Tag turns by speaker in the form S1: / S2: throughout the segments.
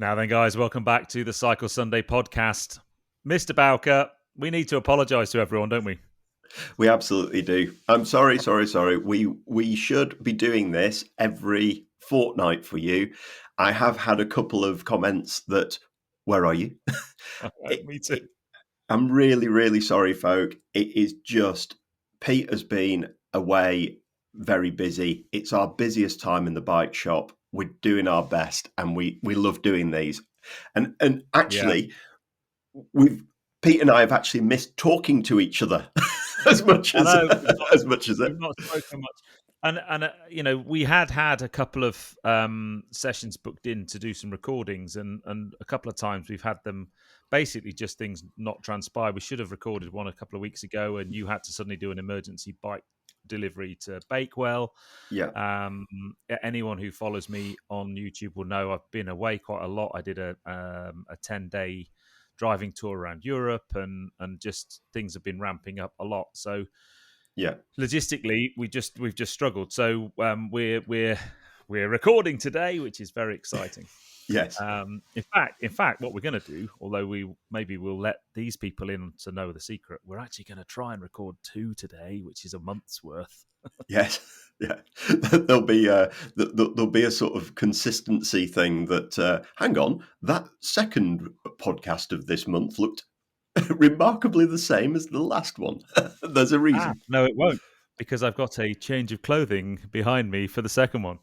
S1: Now then, guys, welcome back to the Cycle Sunday podcast. Mr. Bowker, we need to apologise to everyone, don't we?
S2: We absolutely do. I'm sorry. We should be doing this every fortnight for you. I have had a couple of comments that, where are you?
S1: Me too.
S2: I'm really, really sorry, folk. It is just, Pete has been away, very busy. It's our busiest time in the bike shop. We're doing our best, and we love doing these. And actually, Pete and I have actually missed talking to each other as much as it.
S1: We've not spoken much. And we had a couple of sessions booked in to do some recordings, and a couple of times we've had them basically just things not transpire. We should have recorded one a couple of weeks ago, and you had to suddenly do an emergency bike delivery to Bakewell.
S2: Yeah.
S1: Anyone who follows me on YouTube will know I've been away quite a lot. I did a 10-day driving tour around Europe, and just things have been ramping up a lot. So
S2: yeah,
S1: logistically, we've just struggled. So we're recording today, which is very exciting.
S2: Yes.
S1: In fact, what we're going to do, although we'll let these people in to know the secret, we're actually going to try and record 2 today, which is a month's worth.
S2: Yes. Yeah. There'll be a sort of consistency thing that, hang on, that second podcast of this month looked remarkably the same as the last one. There's a reason.
S1: No, it won't, because I've got a change of clothing behind me for the second one.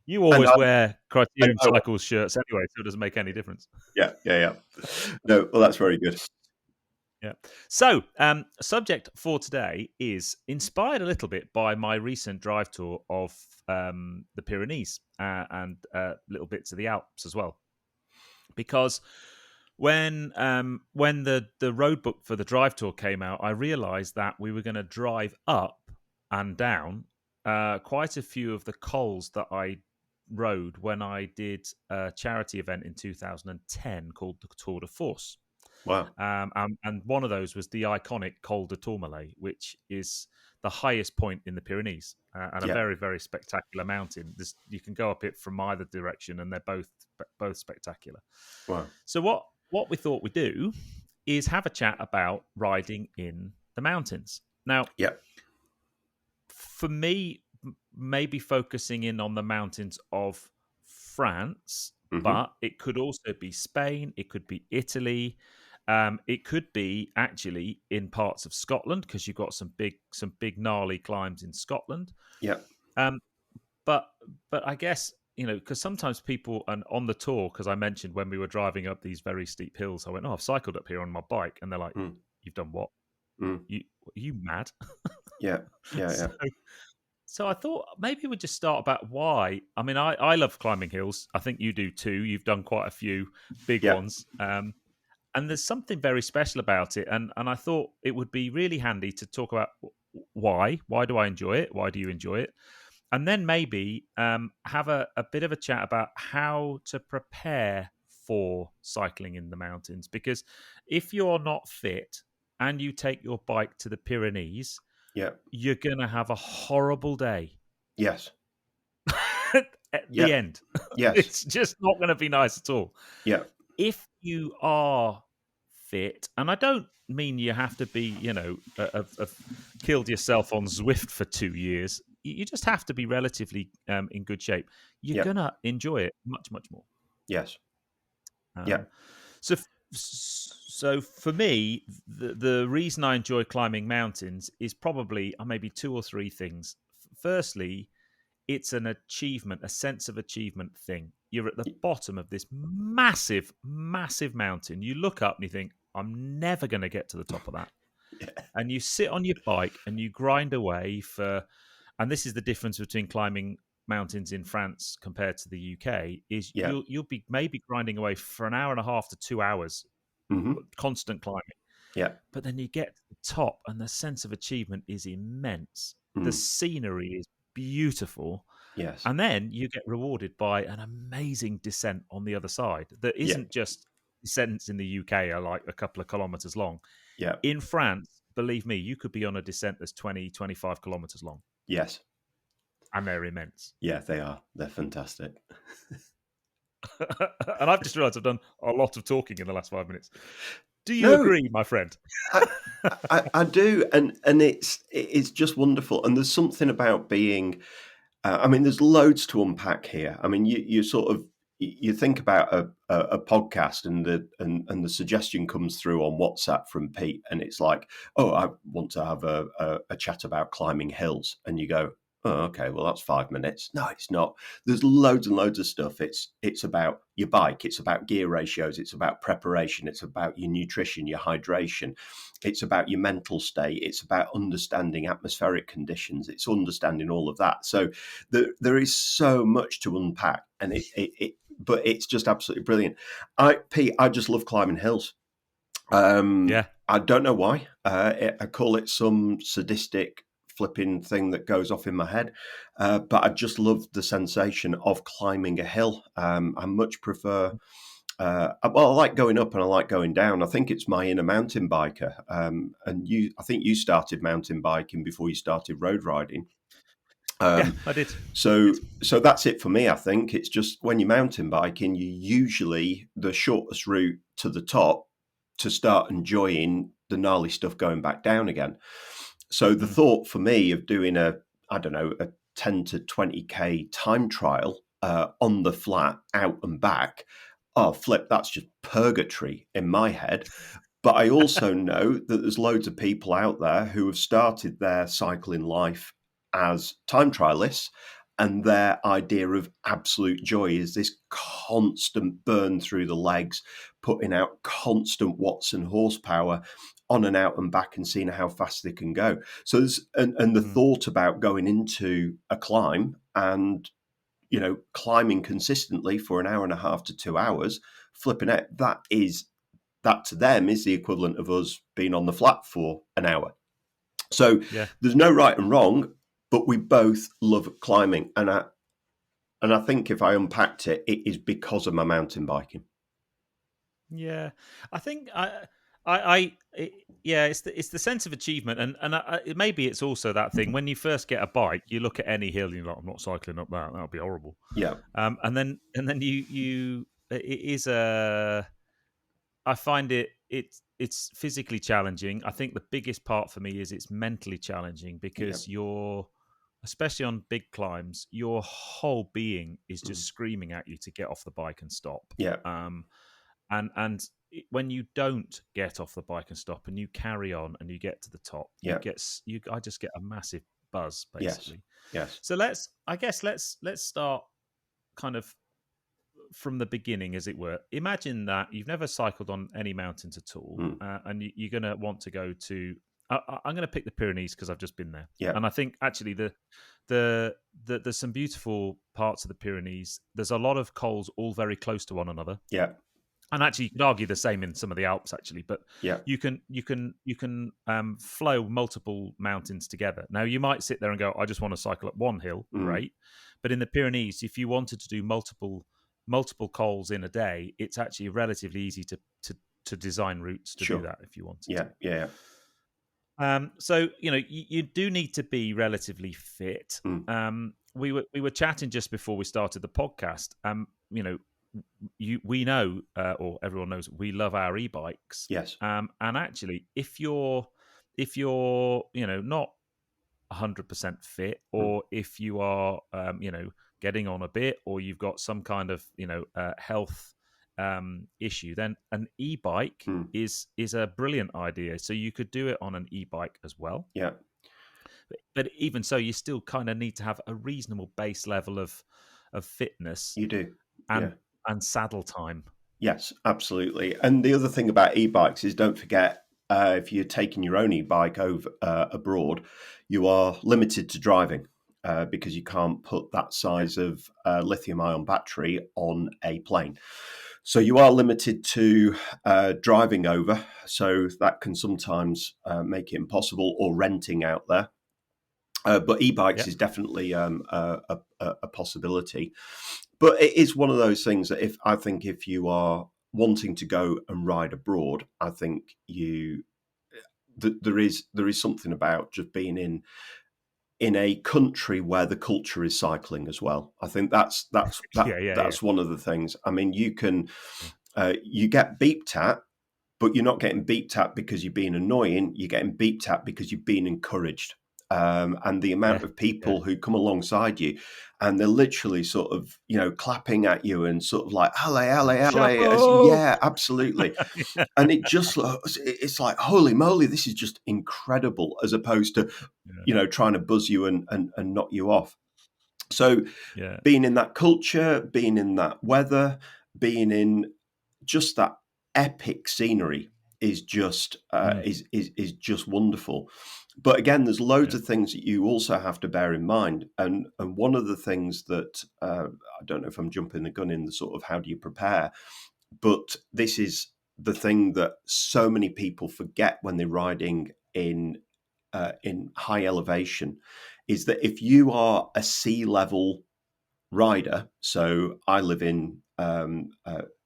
S1: You always wear Criterium Cycles shirts anyway, so it doesn't make any difference.
S2: Yeah. No, well, that's very good.
S1: Yeah. So, subject for today is inspired a little bit by my recent drive tour of the Pyrenees and little bits of the Alps as well. Because when the road book for the drive tour came out, I realised that we were going to drive up and down quite a few of the cols that I rode when I did a charity event in 2010 called the Tour de Force.
S2: Wow.
S1: And one of those was the iconic Col de Tourmalet, which is the highest point in the Pyrenees and a very, very spectacular mountain. You can go up it from either direction, and they're both spectacular.
S2: Wow.
S1: So what we thought we'd do is have a chat about riding in the mountains. Now, for me, maybe focusing in on the mountains of France, but it could also be Spain, it could be Italy, it could be actually in parts of Scotland, because you've got some big gnarly climbs in Scotland.
S2: Yeah.
S1: But I guess, because sometimes people, and on the tour, because I mentioned when we were driving up these very steep hills, I went, I've cycled up here on my bike, and they're like, you've done what? Are you mad?
S2: Yeah.
S1: So I thought maybe we'd just start about why. I mean, I love climbing hills. I think you do too. You've done quite a few big ones. And there's something very special about it. And I thought it would be really handy to talk about why. Why do I enjoy it? Why do you enjoy it? And then maybe have a bit of a chat about how to prepare for cycling in the mountains. Because if you're not fit and you take your bike to the Pyrenees, you're going to have a horrible day.
S2: Yes.
S1: At the end.
S2: Yes.
S1: It's just not going to be nice at all.
S2: Yeah.
S1: If you are fit, and I don't mean you have to be, have killed yourself on Zwift for 2 years. You just have to be relatively in good shape. You're going to enjoy it much, much more.
S2: Yes.
S1: So for me, the reason I enjoy climbing mountains is probably maybe 2 or 3 things. Firstly, it's an achievement, a sense of achievement thing. You're at the bottom of this massive, massive mountain. You look up and you think, I'm never going to get to the top of that. And you sit on your bike and you grind away and this is the difference between climbing mountains in France compared to the UK, is you'll be maybe grinding away for an hour and a half to 2 hours, constant climbing.
S2: Yeah.
S1: But then you get to the top and the sense of achievement is immense. The scenery is beautiful.
S2: Yes.
S1: And then you get rewarded by an amazing descent on the other side that isn't just descents in the UK are like a couple of kilometers long.
S2: Yeah.
S1: In France, believe me, you could be on a descent that's 20, 25 kilometers long.
S2: Yes.
S1: And they're immense.
S2: Yeah, they are. They're fantastic.
S1: And I've just realised I've done a lot of talking in the last 5 minutes. Do you
S2: No,
S1: agree, my friend?
S2: I, I do, and it's just wonderful. And there's something about being. I mean, there's loads to unpack here. I mean, you sort of you think about a podcast, and the suggestion comes through on WhatsApp from Pete, and it's like, oh, I want to have a chat about climbing hills, and you go, oh, okay, well that's 5 minutes. No, it's not. There's loads and loads of stuff. It's about your bike. It's about gear ratios. It's about preparation. It's about your nutrition, your hydration. It's about your mental state. It's about understanding atmospheric conditions. It's understanding all of that. So there is so much to unpack, and but it's just absolutely brilliant. Pete, I just love climbing hills.
S1: Yeah.
S2: I don't know why. I call it some sadistic flipping thing that goes off in my head, but I just love the sensation of climbing a hill. I much prefer. Well, I like going up and I like going down. I think it's my inner mountain biker. And I think you started mountain biking before you started road riding.
S1: Yeah, I did.
S2: So that's it for me. I think it's just when you're mountain biking, you usually the shortest route to the top to start enjoying the gnarly stuff going back down again. So the thought for me of doing a 10 to 20k time trial on the flat out and back, oh flip, that's just purgatory in my head. But I also know that there's loads of people out there who have started their cycling life as time trialists, and their idea of absolute joy is this constant burn through the legs, putting out constant watts and horsepower on and out and back and seeing how fast they can go. So and the thought about going into a climb and climbing consistently for an hour and a half to 2 hours, flipping it, that to them is the equivalent of us being on the flat for an hour. So there's no right and wrong, but we both love climbing. And I think if I unpacked it, it is because of my mountain biking.
S1: Yeah, I think it's the sense of achievement, and maybe it's also that thing when you first get a bike, you look at any hill and you're like, I'm not cycling up that. That'll be horrible.
S2: Yeah.
S1: And then you it is a. I find it's physically challenging. I think the biggest part for me is it's mentally challenging because you're, especially on big climbs, your whole being is just screaming at you to get off the bike and stop.
S2: Yeah.
S1: And when you don't get off the bike and stop, and you carry on and you get to the top, I just get a massive buzz basically.
S2: Yes.
S1: So let's start kind of from the beginning, as it were. Imagine that you've never cycled on any mountains at all, and you're going to want to go to. I'm going to pick the Pyrenees because I've just been there, and I think actually there's some beautiful parts of the Pyrenees. There's a lot of cols all very close to one another.
S2: Yeah.
S1: And actually, you could argue the same in some of the Alps, actually. But you can flow multiple mountains together. Now, you might sit there and go, "I just want to cycle up one hill," right? But in the Pyrenees, if you wanted to do multiple cols in a day, it's actually relatively easy to design routes to do that if you wanted to.
S2: Yeah.
S1: So you do need to be relatively fit. We were chatting just before we started the podcast. We know, or everyone knows, we love our e-bikes.
S2: Yes.
S1: And actually, if you're not 100% fit, or if you are getting on a bit, or you've got some kind of health issue, then an e-bike is a brilliant idea. So you could do it on an e-bike as well.
S2: Yeah.
S1: But even so, you still kind of need to have a reasonable base level of fitness.
S2: You do.
S1: And saddle time.
S2: Yes, absolutely. And the other thing about e-bikes is, don't forget, if you're taking your own e-bike over abroad, you are limited to driving because you can't put that size of lithium-ion battery on a plane. So you are limited to driving over. So that can sometimes make it impossible, or renting out there. But e-bikes is definitely a possibility. But it is one of those things that if you are wanting to go and ride abroad, I think there is something about just being in in a country where the culture is cycling as well. I think
S1: Yeah.
S2: that's one of the things. I mean, you get beeped at, but you're not getting beeped at because you're being annoying. You're getting beeped at because you're being encouraged. And the amount
S1: Yeah,
S2: of
S1: yeah.
S2: people who come alongside you and they're literally sort of, clapping at you and sort of like, "Allez, allez, allez."
S1: Chapeau!
S2: Yeah, absolutely.
S1: Yeah,
S2: And it's like, holy moly, this is just incredible, as opposed to,
S1: yeah,
S2: trying to buzz you and knock you off. So
S1: yeah.
S2: being in that culture, being in that weather, being in just that epic scenery is just
S1: Mm,
S2: is just wonderful. But again, there's loads
S1: yeah.
S2: of things that you also have to bear in mind, and one of the things that I don't know if I'm jumping the gun in the sort of how do you prepare, but this is the thing that so many people forget when they're riding in high elevation, is that if you are a sea level rider. So I live in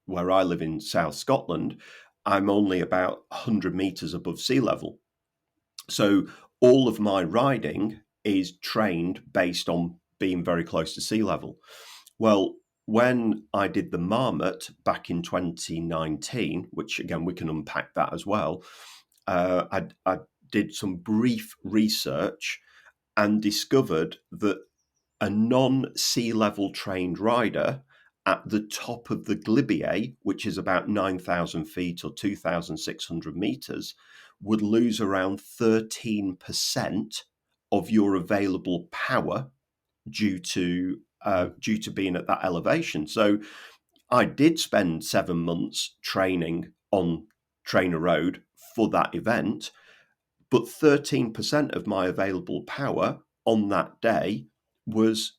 S2: where I live in South Scotland. I'm only about 100 meters above sea level. So all of my riding is trained based on being very close to sea level. Well, when I did the Marmot back in 2019, which again we can unpack that as well, I did some brief research and discovered that a non-sea level trained rider at the top of the Glibier, which is about 9,000 feet or 2,600 meters, would lose around 13% of your available power due to
S1: Mm,
S2: due to being at that elevation. So I did spend 7 months training on Trainer Road for that event, but 13% of my available power on that day was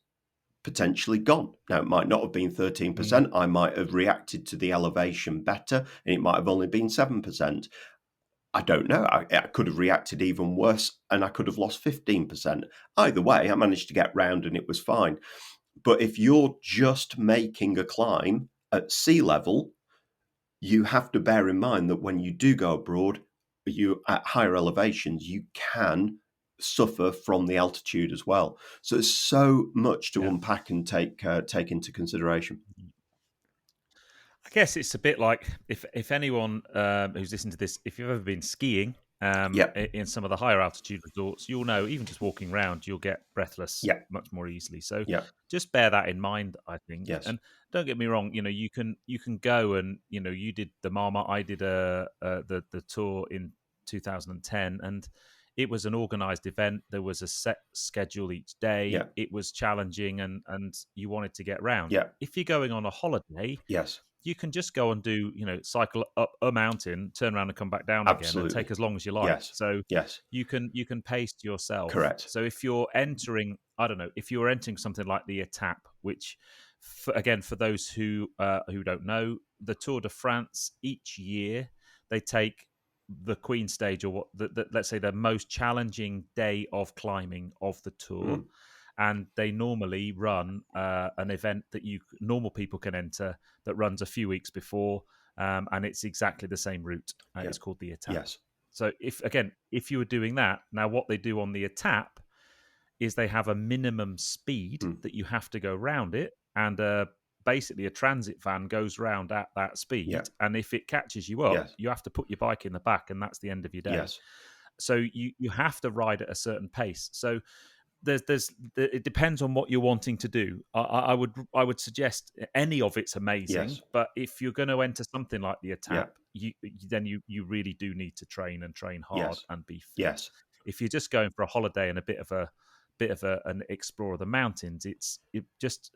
S2: potentially gone. Now, it might not have been
S1: mm,
S2: 13%. I might have reacted to the elevation better, and it might have only been 7%. I don't know. I could have reacted even worse, and I could have lost 15%. Either way, I managed to get round and it was fine. But if you're just making a climb at sea level, you have to bear in mind that when you do go abroad, you at higher elevations, you can suffer from the altitude as well. So there's so much to
S1: yeah.
S2: unpack and take into consideration.
S1: I guess it's a bit like if anyone who's listening to this, if you've ever been skiing
S2: Yeah,
S1: in some of the higher altitude resorts, you'll know even just walking around, you'll get breathless
S2: yeah,
S1: much more easily. So
S2: yeah,
S1: just bear that in mind, I think.
S2: yes,
S1: And don't get me wrong, you can go and you did the Marmot, I did the tour in 2010, and it was an organized event. There was a set schedule each day.
S2: yeah,
S1: It was challenging, and you wanted to get round.
S2: yeah,
S1: If you're going on a holiday,
S2: yes,
S1: you can just go and do, cycle up a mountain, turn around and come back down again, and take
S2: absolutely.
S1: as long as you like.
S2: Yes,
S1: So
S2: yes,
S1: you can pace to yourself.
S2: correct.
S1: So if you're entering, I don't know, if you're entering something like the Etape, which, again, for those who don't know, the Tour de France each year they take the Queen stage, or let's say the most challenging day of climbing of the tour,
S2: Mm,
S1: and they normally run an event that normal people can enter that runs a few weeks before, and it's exactly the same route.
S2: yeah,
S1: It's called the Etape.
S2: yes,
S1: So if you were doing that, now what they do on the Etape is they have a minimum speed
S2: mm,
S1: that you have to go round it, and basically a transit van goes round at that
S2: yeah,
S1: speed, and if it catches you up,
S2: yes,
S1: you have to put your bike in the back, and that's the end of your day.
S2: yes,
S1: So you have to ride at a certain pace. So it depends on what you're wanting to do. I would suggest any of it's amazing,
S2: yes,
S1: but if you're going to enter something like the
S2: yeah,
S1: Etape, then you really do need to train hard
S2: yes,
S1: and be fit.
S2: yes,
S1: If you're just going for a holiday and a bit of an explore of the mountains, it just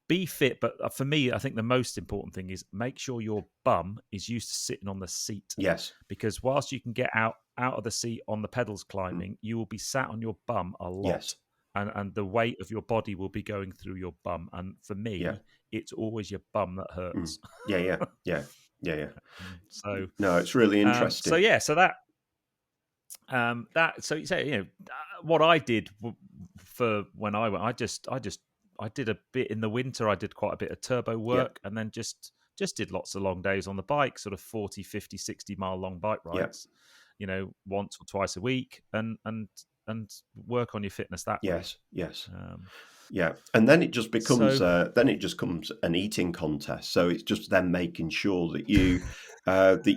S1: be fit. But for me, I think the most important thing is make sure your bum is used to sitting on the seat,
S2: yes,
S1: because whilst you can get out of the seat on the pedals
S2: mm,
S1: climbing, you will be sat on your bum a lot,
S2: yes,
S1: and the weight of your body will be going through your bum. And for
S2: yeah,
S1: me, it's always your bum that
S2: mm,
S1: hurts.
S2: yeah, yeah, yeah, yeah, yeah.
S1: so
S2: No, it's really
S1: so
S2: interesting.
S1: yeah, so that so you say, what I did for when I went, I did a bit in the winter. I did quite a bit of turbo
S2: Yeah,
S1: work, and then just did lots of long days on the bike, sort of 40, 50, 60 mile long bike
S2: yeah,
S1: rides, once or twice a week. And and work on your fitness that way.
S2: Yes. Yeah, and then it just becomes an eating contest. So it's just them making sure that you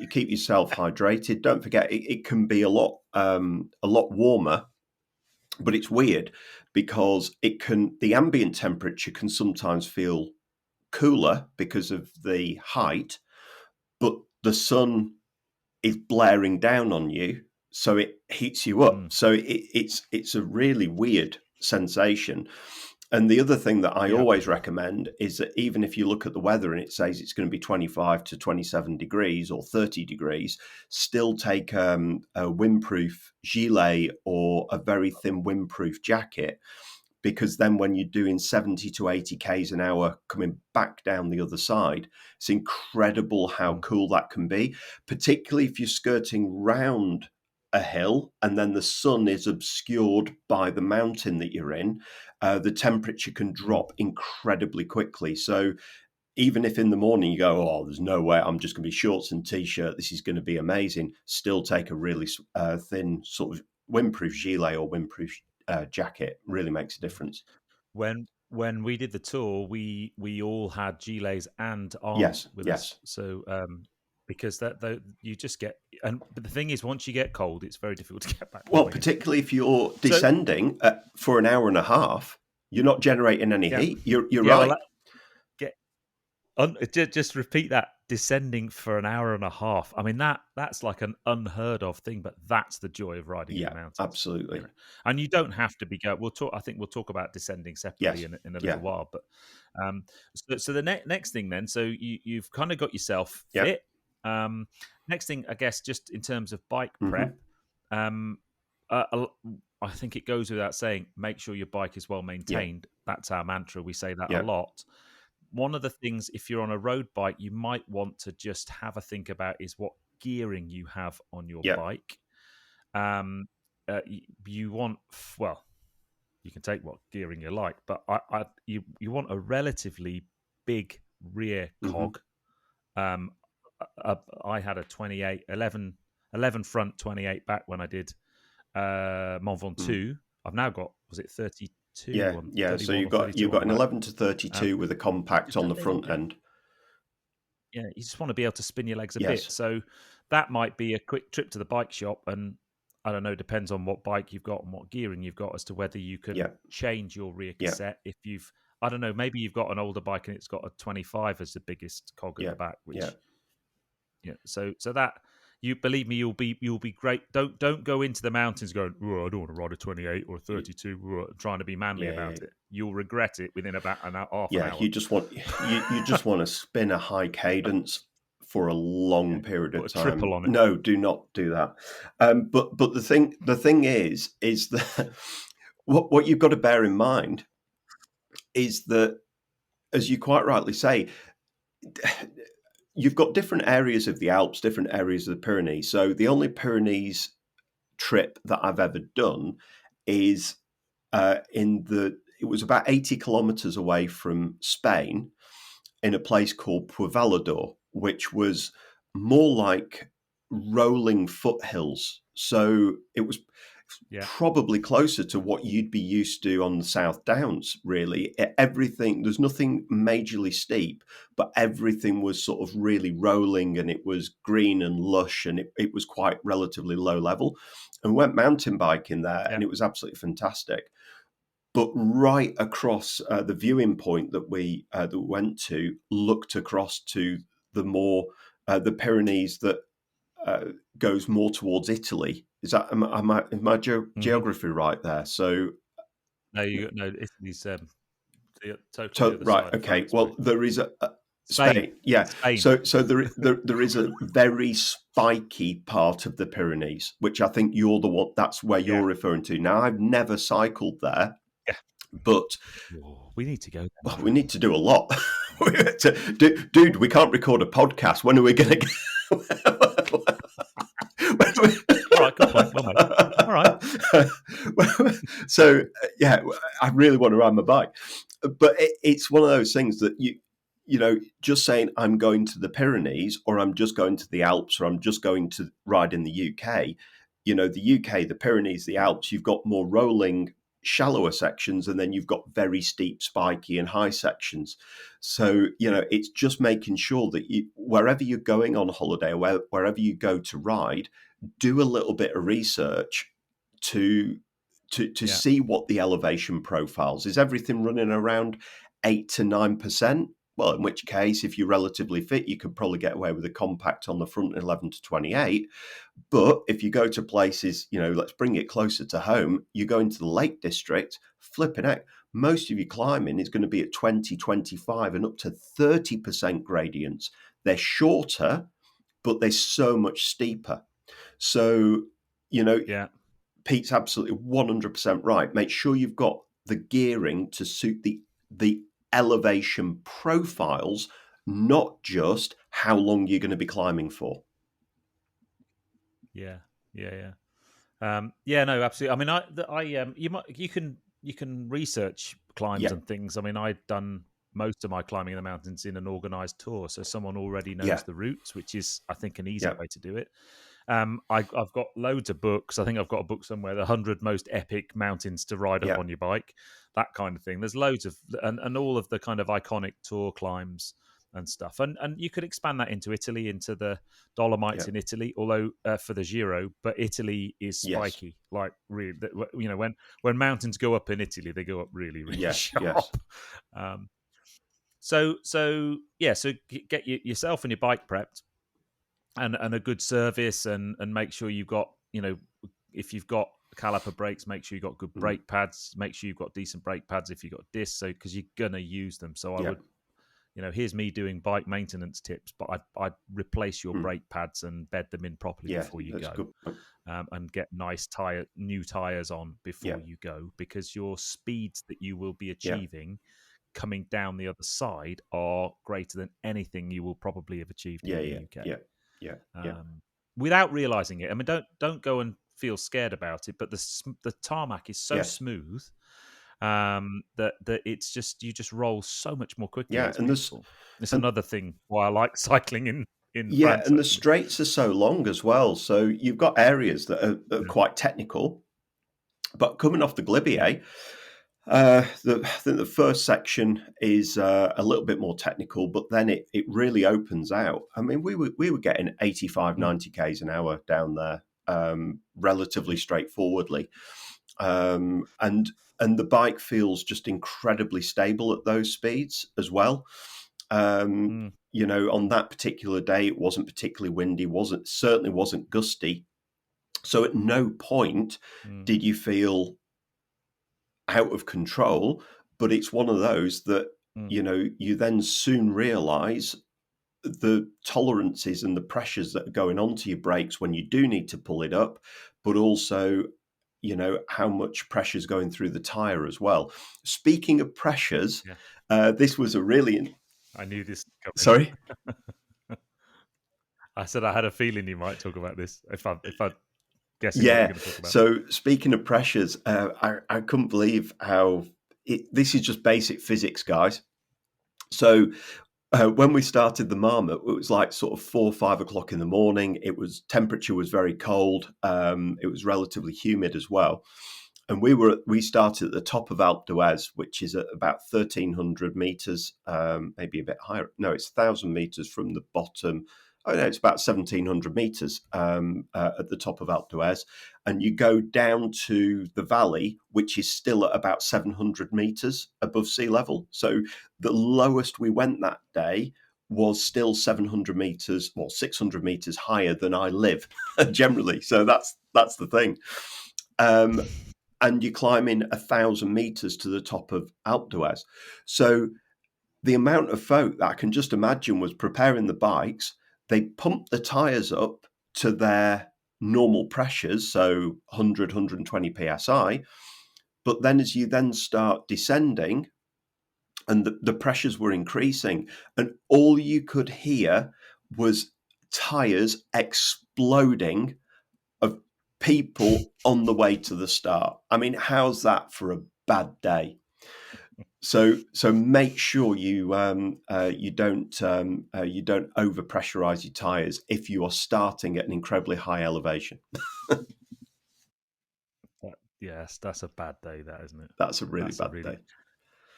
S2: keep yourself hydrated. Don't forget, it can be a lot warmer, but it's weird because the ambient temperature can sometimes feel cooler because of the height, but the sun is blaring down on you, so it heats you up. So it's a really weird sensation. And the other thing that I always recommend is that even if you look at the weather and it says it's going to be 25 to 27 degrees or 30 degrees, still take a windproof gilet or a very thin windproof jacket, because then when you're doing 70 to 80 Ks an hour coming back down the other side, it's incredible how cool that can be, particularly if you're skirting round a hill and then the sun is obscured by the mountain that you're in. The temperature can drop incredibly quickly. So even if in the morning you go, oh, there's no way, I'm just going to be shorts and t-shirt, this is going to be amazing, still take a really thin sort of windproof gilet or windproof jacket. Really makes a difference.
S1: When we did the tour, we all had gilets and arms with us. So because that you just get, but the thing is, once you get cold, it's very difficult to get back.
S2: Well, particularly if you're descending for an hour and a half, you're not generating any heat. You're right.
S1: Just repeat that: descending for an hour and a half. I mean, that's like an unheard of thing, but that's the joy of riding in the mountains.
S2: Absolutely.
S1: You know? And you don't have to be go. I think we'll talk about descending separately in a little while. But so the next thing then, so you've kind of got yourself fit. Next thing, I guess, just in terms of bike prep, I think it goes without saying, make sure your bike is well maintained. That's our mantra. We say that a lot. One of the things, if you're on a road bike, you might want to just have a think about is what gearing you have on your bike. You want, well, you can take what gearing you like, but you want a relatively big rear cog. I had a 11 front, 28 back when I did Mont Ventoux. I've now got, was it 32?
S2: Yeah. So you've got an 11 to 32 with a compact on the front end.
S1: Yeah, you just want to be able to spin your legs a bit. So that might be a quick trip to the bike shop, and I don't know, depends on what bike you've got and what gearing you've got as to whether you can change your rear cassette. If you've, I don't know, maybe you've got an older bike and it's got a 25 as the biggest cog at the back, which so that, you believe me, you'll be great. Don't go into the mountains going, oh, I don't want to ride a 28 or a 32, trying to be manly about it. You'll regret it within about half an hour.
S2: Yeah, you just want to spin a high cadence for a long period of time.
S1: Triple on it.
S2: No, do not do that. But the thing is that what you've got to bear in mind is that, as you quite rightly say, you've got different areas of the Alps, different areas of the Pyrenees. So the only Pyrenees trip that I've ever done is it was about 80 kilometers away from Spain, in a place called Puevalador, which was more like rolling foothills. So it was probably closer to what you'd be used to on the South Downs, really. Everything, there's nothing majorly steep, but everything was sort of really rolling, and it was green and lush, and it was quite relatively low level. And we went mountain biking there, and it was absolutely fantastic. But right across the viewing point that we went to looked across to the Pyrenees that goes more towards Italy. Is that my geography right there? So
S1: Italy's totally
S2: right. Okay. Well, there is a Spain. Yeah.
S1: Spain.
S2: So there is a very spiky part of the Pyrenees, which I think you're the one. That's where you're referring to. Now, I've never cycled there. But
S1: we need to go.
S2: Well, we need to do a lot. Dude, we can't record a podcast. When are we going to go?
S1: All right, good point. Well, mate. All right.
S2: So, I really want to ride my bike. But it's one of those things that you know, just saying I'm going to the Pyrenees, or I'm just going to the Alps, or I'm just going to ride in the UK, the UK, the Pyrenees, the Alps, you've got more rolling, shallower sections, and then you've got very steep, spiky, and high sections. So, it's just making sure that wherever you're going on holiday, or wherever you go to ride, do a little bit of research to see what the elevation profiles is. Everything running around 8 to 9%. Well, in which case, if you're relatively fit, you could probably get away with a compact on the front 11 to 28. But if you go to places, let's bring it closer to home, you go into the Lake District, flipping out, most of your climbing is going to be at 20, 25 and up to 30% gradients. They're shorter, but they're so much steeper. So, Pete's absolutely 100% right. Make sure you've got the gearing to suit the elevation profiles, not just how long you're going to be climbing for.
S1: Yeah. No, absolutely. I mean, you can research climbs and things. I mean, I've done most of my climbing in the mountains in an organized tour, so someone already knows the routes, which is, I think, an easy way to do it. I've got loads of books. I think I've got a book somewhere, The 100 Most Epic Mountains to Ride Up on Your Bike, that kind of thing. There's loads of, and all of the kind of iconic tour climbs and stuff. And you could expand that into Italy, into the Dolomites in Italy, although for the Giro, but Italy is spiky. Like, really, when mountains go up in Italy, they go up really, really sharp. So get yourself and your bike prepped. And a good service, and make sure you've got, if you've got caliper brakes, make sure you've got good brake pads. Make sure you've got decent brake pads if you've got discs, so because you're gonna use them. So I would, here's me doing bike maintenance tips, but I'd replace your brake pads and bed them in properly before you go, and get nice new tires on before you go, because your speeds that you will be achieving coming down the other side are greater than anything you will probably have achieved in the UK. Without realizing it. I mean, don't go and feel scared about it, but the tarmac is so smooth that it's just, you just roll so much more quickly.
S2: And
S1: it's another thing why I like cycling in France,
S2: and
S1: actually.
S2: the straights are so long as well. So you've got areas that are quite technical, but coming off the Galibier, I think the first section is a little bit more technical, but then it really opens out. I mean, we were getting 85, 90 k's an hour down there, relatively straightforwardly, and the bike feels just incredibly stable at those speeds as well. On that particular day, it wasn't particularly windy, certainly wasn't gusty, so at no point did you feel out of control. But it's one of those that you then soon realize the tolerances and the pressures that are going onto your brakes when you do need to pull it up, but also how much pressure is going through the tire as well. Speaking of pressures, this was a really
S1: I knew this coming.
S2: Sorry?
S1: I said I had a feeling you might talk about this if I guessing what you're going to talk about.
S2: So speaking of pressures, I couldn't believe how this is just basic physics, guys. So when we started the Marmot, it was like sort of 4 or 5 o'clock in the morning. Temperature was very cold. It was relatively humid as well. And we started at the top of Alpe d'Huez, which is at about 1,300 meters, maybe a bit higher. No, it's 1,000 meters from the bottom. Oh no, it's about 1,700 meters at the top of Alpe d'Huez, and you go down to the valley, which is still at about 700 meters above sea level. So the lowest we went that day was still 700 meters or 600 meters higher than I live generally. So that's the thing. And you're climbing 1,000 meters to the top of Alpe d'Huez. So the amount of folk that I can just imagine was preparing the bikes. They pumped the tyres up to their normal pressures, so 100, 120 psi. But then as you then start descending, and the pressures were increasing, and all you could hear was tyres exploding of people on the way to the start. I mean, how's that for a bad day? So make sure you don't over pressurize your tires if you are starting at an incredibly high elevation.
S1: Yes, that's a bad day, that, isn't it?
S2: That's a really
S1: That's
S2: bad day.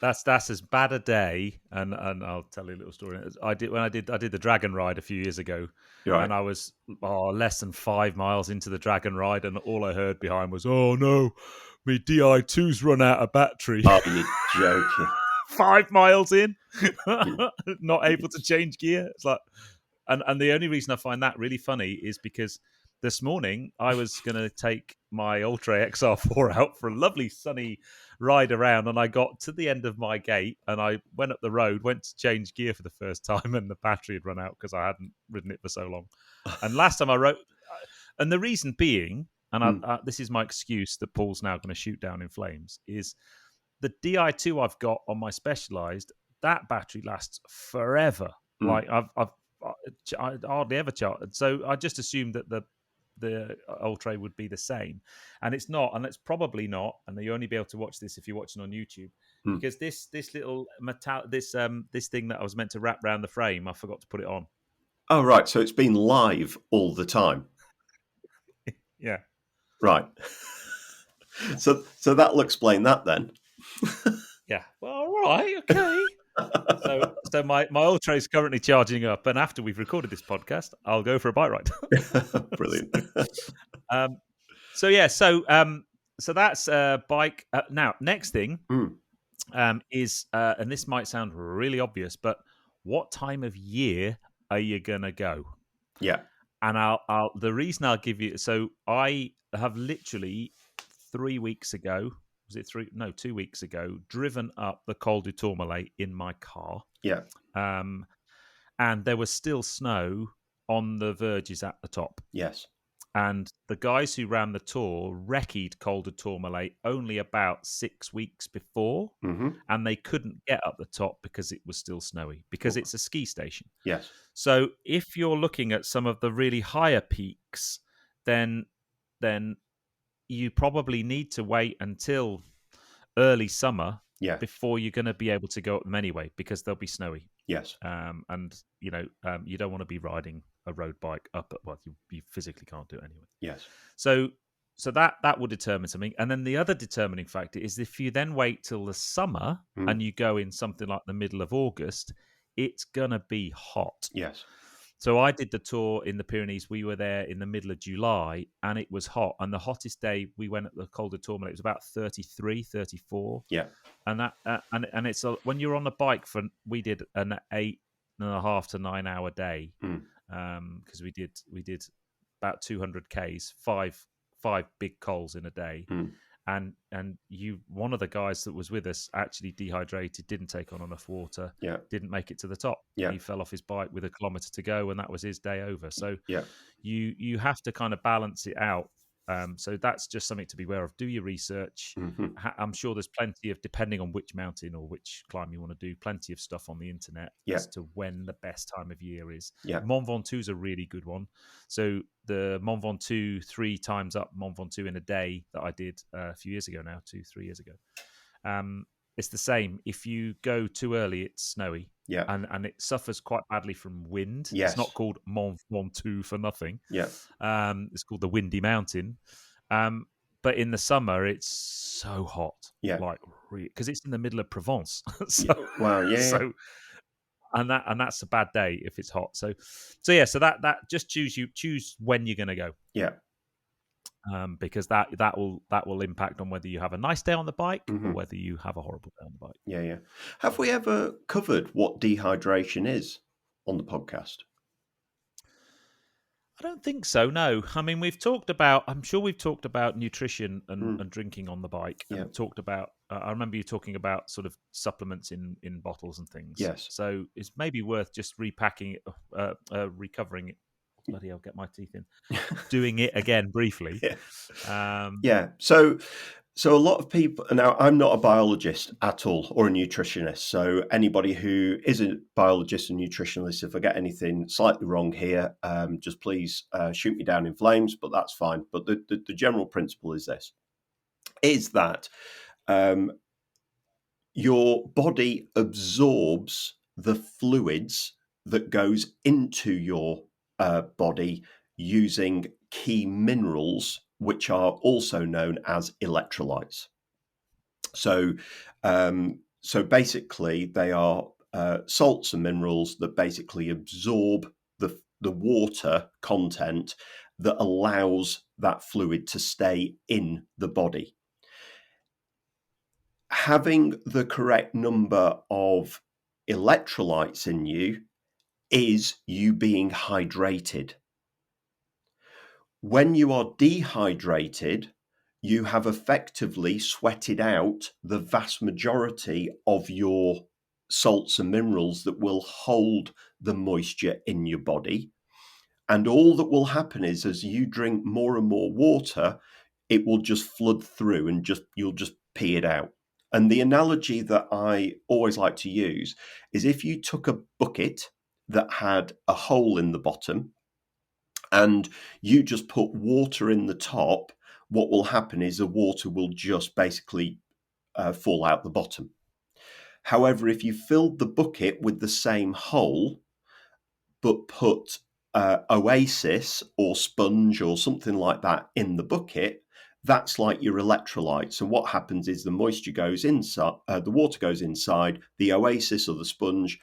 S1: That's as bad a day, and I'll tell you a little story. I did the dragon ride a few years ago,
S2: You're right.
S1: and I was less than 5 miles into the dragon ride, and all I heard behind was, "Oh no, me Di2's run out of battery."
S2: Oh, you're joking.
S1: 5 miles in, not able to change gear. It's like, and the only reason I find that really funny is because this morning I was going to take my Ultra XR4 out for a lovely sunny ride around, and I got to the end of my gate and I went up the road, went to change gear for the first time, and the battery had run out because I hadn't ridden it for so long. And last time I rode, and the reason being, and this is my excuse that Paul's now going to shoot down in flames, is the Di2 I've got on my Specialized, that battery lasts forever. Like I hardly ever charge, so I just assumed that the Ultra would be the same, and it's not, and it's probably not. And you only be able to watch this if you're watching on YouTube, because this little metal this thing that I was meant to wrap around the frame, I forgot to put it on.
S2: Oh, right. So it's been live all the time.
S1: Yeah.
S2: Right. So that'll explain that then.
S1: Yeah. Well, all right. Okay. So my Ultra is currently charging up, and after we've recorded this podcast, I'll go for a bike ride.
S2: Brilliant.
S1: So that's bike. Now, next thing is, and this might sound really obvious, but what time of year are you gonna go?
S2: Yeah.
S1: And the reason I'll give you. So I have literally 3 weeks ago. Was it 3? No, 2 weeks ago. Driven up the Col du Tourmalet in my car.
S2: Yeah.
S1: And there was still snow on the verges at the top.
S2: Yes.
S1: And the guys who ran the tour recce'd Col du Tourmalet only about 6 weeks before, and they couldn't get up the top because it was still snowy, because it's a ski station.
S2: Yes.
S1: So if you're looking at some of the really higher peaks, then you probably need to wait until early summer before you're going to be able to go up them anyway, because they'll be snowy.
S2: Yes.
S1: And you don't want to be riding a road bike up at, you physically can't do it anyway.
S2: Yes.
S1: So that will determine something. And then the other determining factor is if you then wait till the summer and you go in something like the middle of August, it's gonna be hot.
S2: Yes.
S1: So I did the tour in the Pyrenees. We were there in the middle of July, and it was hot. And the hottest day we went at the Col du Tourmalet, it was about 33, 34.
S2: Yeah.
S1: And that and it's when you're on the bike we did an 8.5 to 9 hour day, because we did about 200 Ks, five big cols in a day. And one of the guys that was with us actually dehydrated, didn't take on enough water, didn't make it to the top. He fell off his bike with a kilometre to go, and that was his day over. So you have to kind of balance it out. So that's just something to be aware of. Do your research. I'm sure there's plenty of, depending on which mountain or which climb you want to do, plenty of stuff on the internet as to when the best time of year is. Mont Ventoux is a really good one. So the Mont Ventoux 3 times up Mont Ventoux in a day that I did a few years ago now, 2-3 years ago. It's the same. If you go too early, it's snowy. And it suffers quite badly from wind. It's not called Mont Ventoux for nothing. It's called the Windy Mountain. But in the summer, it's so hot. Like, because it's in the middle of Provence. So that's a bad day if it's hot. So that just choose when you're going to go. Because that will impact on whether you have a nice day on the bike or whether you have a horrible day on the bike.
S2: Have we ever covered what dehydration is on the podcast?
S1: I don't think so, no. I mean, I'm sure we've talked about nutrition and drinking on the bike. And talked about, I remember you talking about sort of supplements in bottles and things.
S2: Yes.
S1: So it's maybe worth just repacking it, recovering it. Bloody hell, get my teeth in. Doing it again briefly.
S2: So a lot of people, now I'm not a biologist at all or a nutritionist. So anybody who is a biologist and nutritionist, if I get anything slightly wrong here, just please shoot me down in flames, but that's fine. But the general principle is this, is that your body absorbs the fluids that goes into your body using key minerals which are also known as electrolytes. So, so basically, they are salts and minerals that basically absorb the water content that allows that fluid to stay in the body. Having the correct number of electrolytes in you is you being hydrated. When you are dehydrated, you have effectively sweated out the vast majority of your salts and minerals that will hold the moisture in your body. And all that will happen is as you drink more and more water, it will just flood through and you'll just pee it out. And the analogy that I always like to use is if you took a bucket that had a hole in the bottom and you just put water in the top, what will happen is the water will just basically fall out the bottom. However, if you filled the bucket with the same hole, but put Oasis or sponge or something like that in the bucket, that's like your electrolytes. And what happens is the moisture goes inside, the water goes inside, the Oasis or the sponge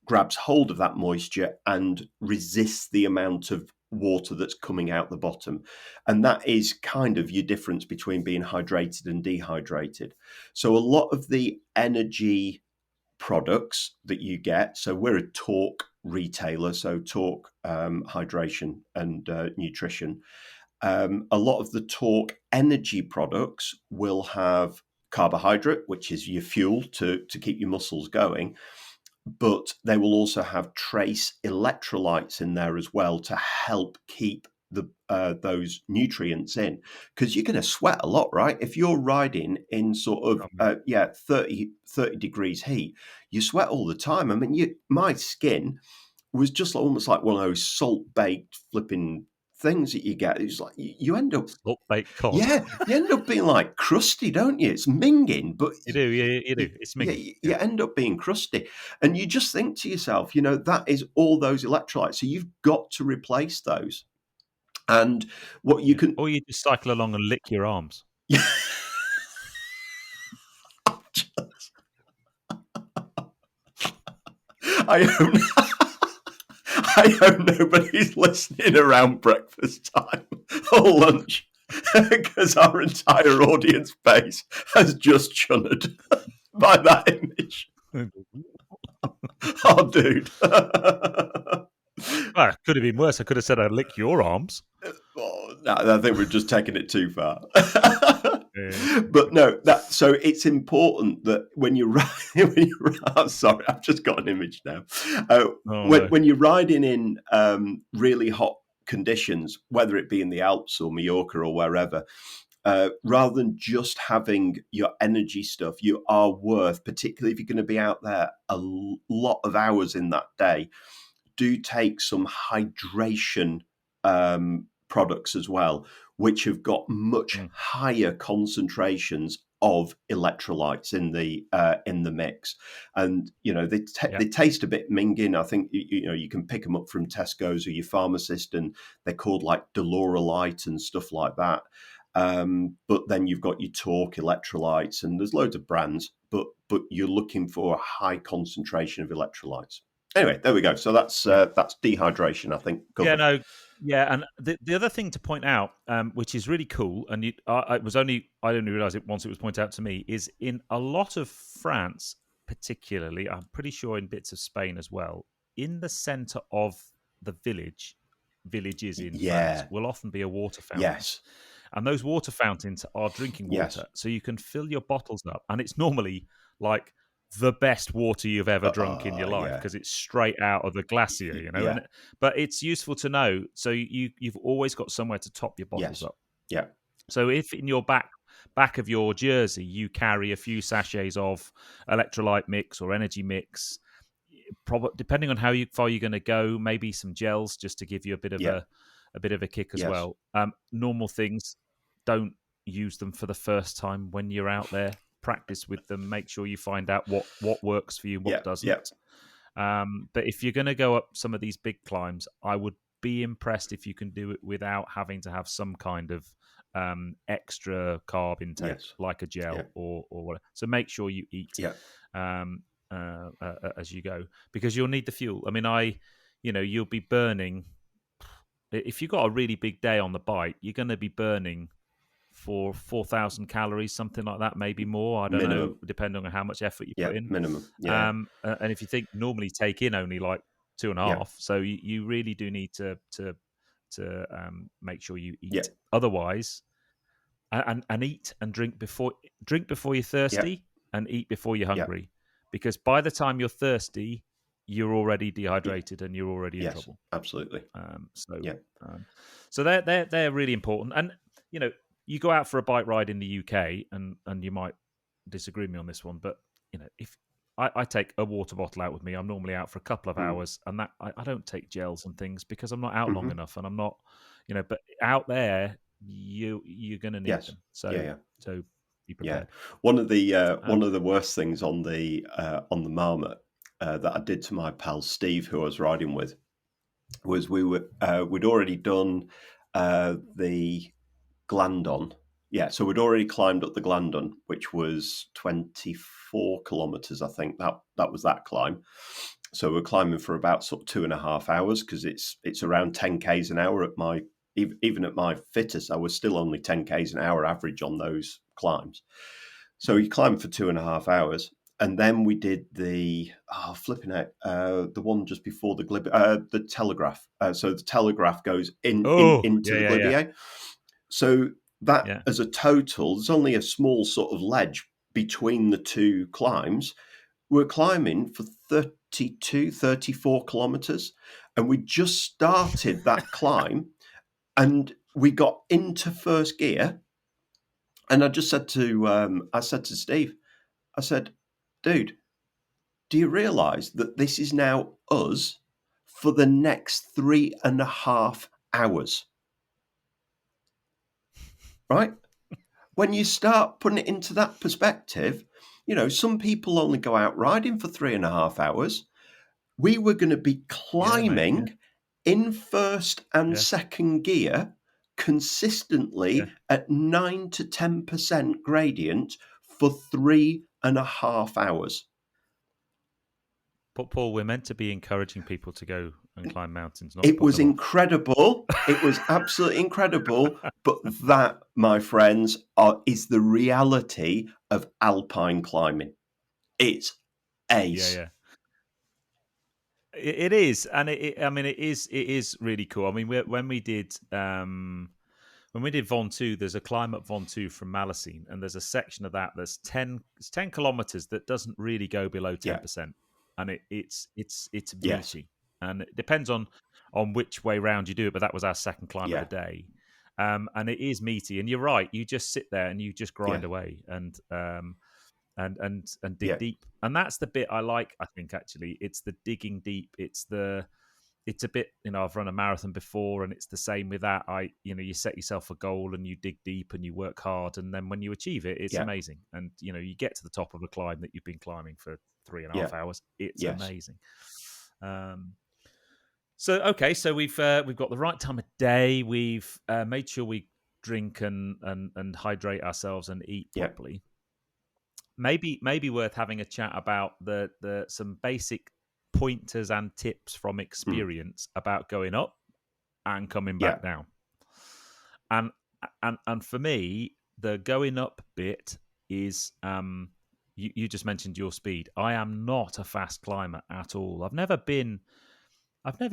S2: grabs hold of that moisture and resists the amount of water that's coming out the bottom. And that is kind of your difference between being hydrated and dehydrated. So a lot of the energy products that you get, so we're a Talk retailer, so Talk hydration and nutrition. A lot of the Talk energy products will have carbohydrate, which is your fuel to keep your muscles going, but they will also have trace electrolytes in there as well to help keep those nutrients in, because you're going to sweat a lot, right? If you're riding in sort of 30 degrees heat, you sweat all the time. I mean, my skin was just almost like one of those salt baked flipping things that you get. It's like you end up
S1: salt baked cod.
S2: Yeah, you end up being like crusty, don't you? It's minging, but
S1: you do. Yeah, you do. It's minging.
S2: You end up being crusty, and you just think to yourself, that is all those electrolytes. So you've got to replace those. And what you can,
S1: or you just cycle along and lick your arms.
S2: I hope nobody's listening around breakfast time or lunch, because our entire audience base has just shuddered by that image. Oh, dude.
S1: Well, it could have been worse. I could have said I'd lick your arms.
S2: Oh, no, I think we're just taking it too far. But no, so it's important that when you're sorry, I've just got an image now. When you're riding in really hot conditions, whether it be in the Alps or Mallorca or wherever, rather than just having your energy stuff, you are worth, particularly if you're going to be out there a lot of hours in that day, do take some hydration products as well, which have got much higher concentrations of electrolytes in the mix, and they taste a bit minging. I think you can pick them up from Tesco's or your pharmacist, and they're called like Doloralite and stuff like that. But then you've got your Talk electrolytes, and there's loads of brands, but you're looking for a high concentration of electrolytes. Anyway, there we go. So that's dehydration, I think. Covered.
S1: And the other thing to point out, which is really cool, and I only realised it once it was pointed out to me, is in a lot of France, particularly, I'm pretty sure in bits of Spain as well, in the centre of the villages in France will often be a water fountain.
S2: Yes.
S1: And those water fountains are drinking water. Yes. So you can fill your bottles up, and it's normally like the best water you've ever drunk in your life, because it's straight out of the glacier, but it's useful to know. So you've always got somewhere to top your bottles up.
S2: Yeah.
S1: So if in your back of your jersey you carry a few sachets of electrolyte mix or energy mix, depending on how far you're going to go, maybe some gels just to give you a bit of a kick as well. Normal things, don't use them for the first time when you're out there. Practice with them, make sure you find out what works for you, what doesn't. But if you're going to go up some of these big climbs, I would be impressed if you can do it without having to have some kind of extra carb intake,
S2: Yes.
S1: like a gel
S2: Yeah.
S1: or whatever. So make sure you eat
S2: Yeah.
S1: as you go, because you'll need the fuel. I mean, you'll be burning if you've got a really big day on the bike. You're going to be burning for 4,000 calories, something like that, maybe more. I don't know,
S2: Minimum.
S1: depending on how much effort you
S2: Yeah.
S1: put in.
S2: Minimum. Yeah.
S1: And if you think normally take in only like 2.5,
S2: Yeah.
S1: so you really do need to make sure you
S2: Yeah.
S1: eat. Otherwise, and eat and drink before you're
S2: Yeah.
S1: thirsty, and eat before you're
S2: Yeah.
S1: hungry, because by the time you're thirsty, you're already dehydrated and you're already in
S2: Yes.
S1: trouble.
S2: Absolutely.
S1: So
S2: Yeah.
S1: so they're really important. And you go out for a bike ride in the UK, and you might disagree with me on this one, but if I take a water bottle out with me, I'm normally out for a couple of hours, and that I don't take gels and things because I'm not out long enough, and I'm not, but out there you're going to need
S2: Yes.
S1: them. So
S2: Yeah.
S1: so be
S2: Yeah.
S1: prepared.
S2: One of the worst things on the Marmot that I did to my pal Steve, who I was riding with, was we'd already done the Glandon. Yeah, so we'd already climbed up the Glandon, which was 24 kilometers, I think. That was that climb. So we're climbing for about sort of 2.5 hours, because it's around 10 k's an hour at my even at my fittest. I was still only 10 k's an hour average on those climbs. So you climbed for 2.5 hours. And then we did the the one just before the Telegraph. So the Telegraph goes
S1: Oh,
S2: into the
S1: yeah.
S2: Glibier. So that
S1: Yeah.
S2: as a total, there's only a small sort of ledge between the two climbs. We're climbing for 32, 34 kilometers, and we just started that climb, and we got into first gear. And I just said to Steve, I said, dude, do you realize that this is now us for the next 3.5 hours? Right? When you start putting it into that perspective, some people only go out riding for 3.5 hours. We were going to be
S1: Yeah, mate.
S2: climbing in first and
S1: Yeah.
S2: second gear consistently
S1: Yeah.
S2: at 9 to 10% gradient for 3.5 hours.
S1: But Paul, we're meant to be encouraging people to go and climb mountains, not
S2: It
S1: put
S2: was
S1: them off.
S2: incredible. It was absolutely incredible. But that, my friends, is the reality of alpine climbing. It's ace.
S1: Yeah. It is, and I mean, it is really cool. I mean, when we did Ventoux, there's a climb up Ventoux from Malacine, and there's a section of that that's 10 kilometers that doesn't really go below 10%, and it's
S2: Yes.
S1: meaty, and it depends on which way round you do it. But that was our second climb of the day, and it is meaty. And you're right, you just sit there and you just grind away, and dig deep. And that's the bit I like. I think actually, it's the digging deep. It's a bit, I've run a marathon before, and it's the same with that. You set yourself a goal and you dig deep and you work hard, and then when you achieve it, it's amazing. And you get to the top of a climb that you've been climbing for 3.5 hours. It's amazing. So we've got the right time of day. We've made sure we drink and hydrate ourselves and eat properly. Maybe worth having a chat about the some basic pointers and tips from experience about going up and coming back down. And for me, the going up bit is you just mentioned your speed. I am not a fast climber at all. I've never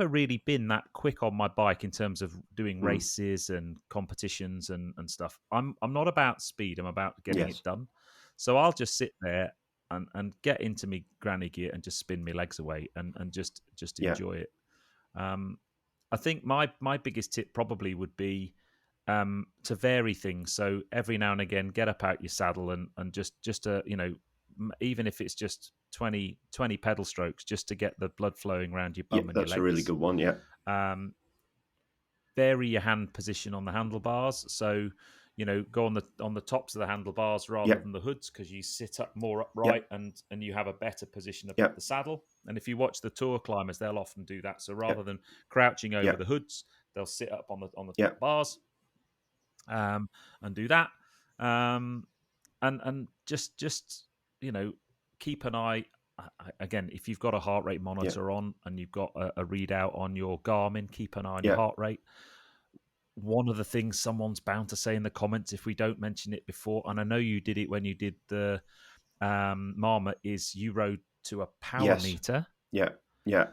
S1: really been that quick on my bike in terms of doing races and competitions and stuff. I'm not about speed. I'm about getting it done. So I'll just sit there and get into me granny gear and just spin my legs away and just enjoy it. I think my biggest tip probably would be to vary things. So every now and again, get up out your saddle and just even if it's just 20 pedal strokes, just to get the blood flowing around your bum and your legs.
S2: That's a really good one.
S1: Vary your hand position on the handlebars. So, go on the tops of the handlebars rather
S2: Yeah.
S1: than the hoods, because you sit up more
S2: Yeah.
S1: upright and you have a better position of
S2: Yeah.
S1: the saddle. And if you watch the tour climbers, they'll often do that. So
S2: Yeah.
S1: rather than crouching over
S2: Yeah.
S1: the hoods, they'll sit up on the
S2: Yeah.
S1: top bars, and do that. And just keep an eye. Again, if you've got a heart rate
S2: Yeah.
S1: monitor on and you've got a readout on your Garmin, keep an eye on your
S2: Yeah.
S1: heart rate. One of the things someone's bound to say in the comments if we don't mention it before, and I know you did it when you did the Marmot, is you rode to a power
S2: Yes.
S1: meter.
S2: Yeah. Yeah.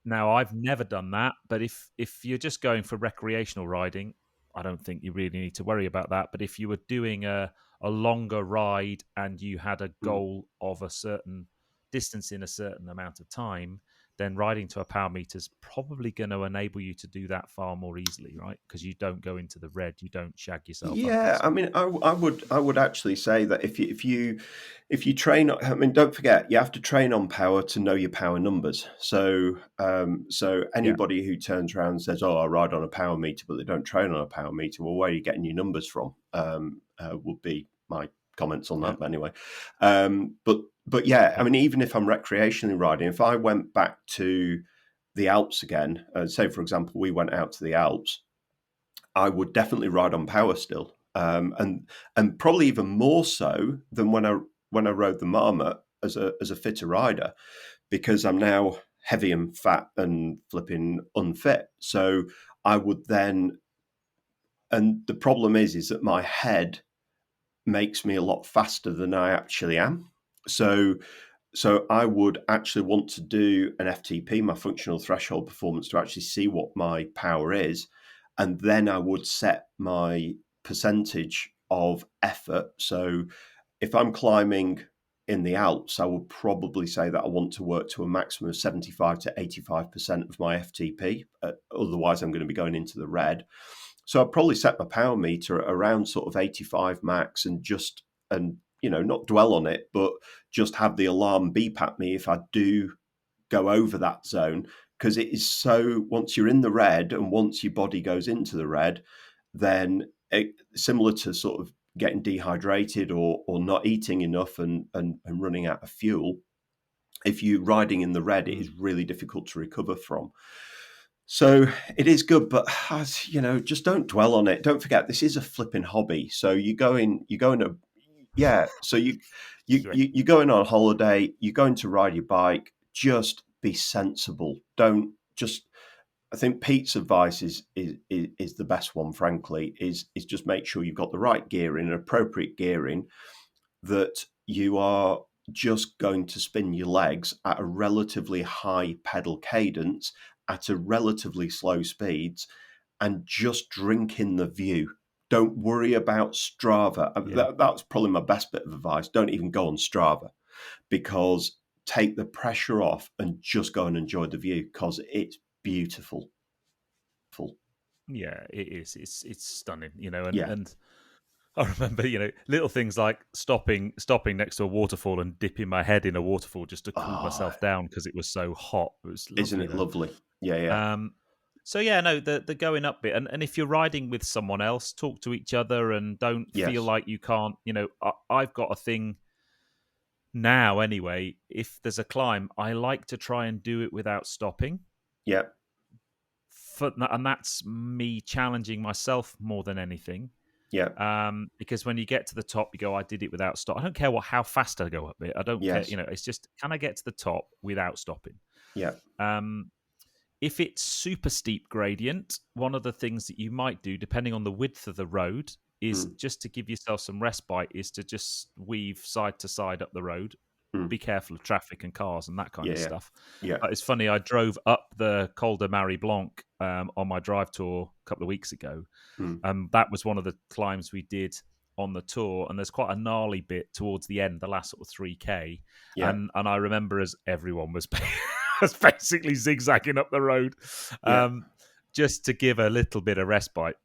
S1: Now, I've never done that, but if you're just going for recreational riding, I don't think you really need to worry about that. But if you were doing a longer ride and you had a
S2: Mm.
S1: goal of a certain distance in a certain amount of time, then riding to a power meter is probably going to enable you to do that far more easily, right? Because you don't go into the red, you don't shag yourself up and
S2: Yeah, I
S1: stuff.
S2: mean, I would actually say that if you train, I mean, don't forget you have to train on power to know your power numbers. So
S1: Yeah,
S2: anybody who turns around and says, "Oh, I ride on a power meter," but they don't train on a power meter, well, where are you getting your numbers from? Would be my comments on
S1: yeah,
S2: that. But anyway, but yeah, I mean, even if I'm recreationally riding, if I went back to the Alps again, say for example, we went out to the Alps. I would definitely ride on power still, and probably even more so than when I rode the Marmot as a fitter rider, because I'm now heavy and fat and flipping unfit. So I would then, and the problem is that my head makes me a lot faster than I actually am. So so I would actually want to do an FTP, my functional threshold performance, to actually see what my power is. And then I would set my percentage of effort. So if I'm climbing in the Alps, I would probably say that I want to work to a maximum of 75 to 85% of my FTP. Otherwise, I'm going to be going into the red. So I'd probably set my power meter at around sort of 85 max, and not dwell on it, but just have the alarm beep at me if I do go over that zone. Because it is so, once you're in the red and once your body goes into the red, then similar to sort of getting dehydrated or not eating enough and running out of fuel, if you're riding in the red, it is really difficult to recover from. So it is good, but just don't dwell on it. Don't forget, this is a flipping hobby. So yeah. So you're going on holiday. You're going to ride your bike. Just be sensible. Don't just. I think Pete's advice is the best one. Frankly, is just make sure you've got the right gearing, appropriate gearing, that you are just going to spin your legs at a relatively high pedal cadence at a relatively slow speeds, and just drink in the view. Don't worry about Strava.
S1: yeah.
S2: That's probably my best bit of advice. Don't even go on Strava, because take the pressure off and just go and enjoy the view, because it's beautiful.
S1: Yeah, it is. It's stunning, and
S2: Yeah.
S1: I remember, little things like stopping next to a waterfall and dipping my head in a waterfall just to cool
S2: Oh,
S1: myself down because it was so hot. It was
S2: isn't
S1: lovely
S2: it
S1: though.
S2: lovely? Yeah, yeah,
S1: So yeah, no, the going up bit, and if you're riding with someone else, talk to each other and don't feel
S2: yes,
S1: like you can't. I've got a thing now anyway. If there's a climb, I like to try and do it without stopping.
S2: yeah,
S1: And that's me challenging myself more than anything.
S2: yeah,
S1: Because when you get to the top, you go, I did it without stop. I don't care how fast I go up it. I don't care.
S2: yes,
S1: It's just, can I get to the top without stopping?
S2: yeah,
S1: Um, if it's super steep gradient, one of the things that you might do, depending on the width of the road, is
S2: mm,
S1: just to give yourself some respite, is to just weave side to side up the road.
S2: mm,
S1: Be careful of traffic and cars and that kind
S2: yeah,
S1: of
S2: yeah,
S1: stuff.
S2: yeah,
S1: But it's funny, I drove up the Col de Marie Blanc on my drive tour a couple of weeks ago.
S2: mm,
S1: That was one of the climbs we did on the tour, and there's quite a gnarly bit towards the end, the last sort of 3K.
S2: yeah,
S1: And I remember as everyone was was basically zigzagging up the road,
S2: yeah,
S1: just to give a little bit of respite.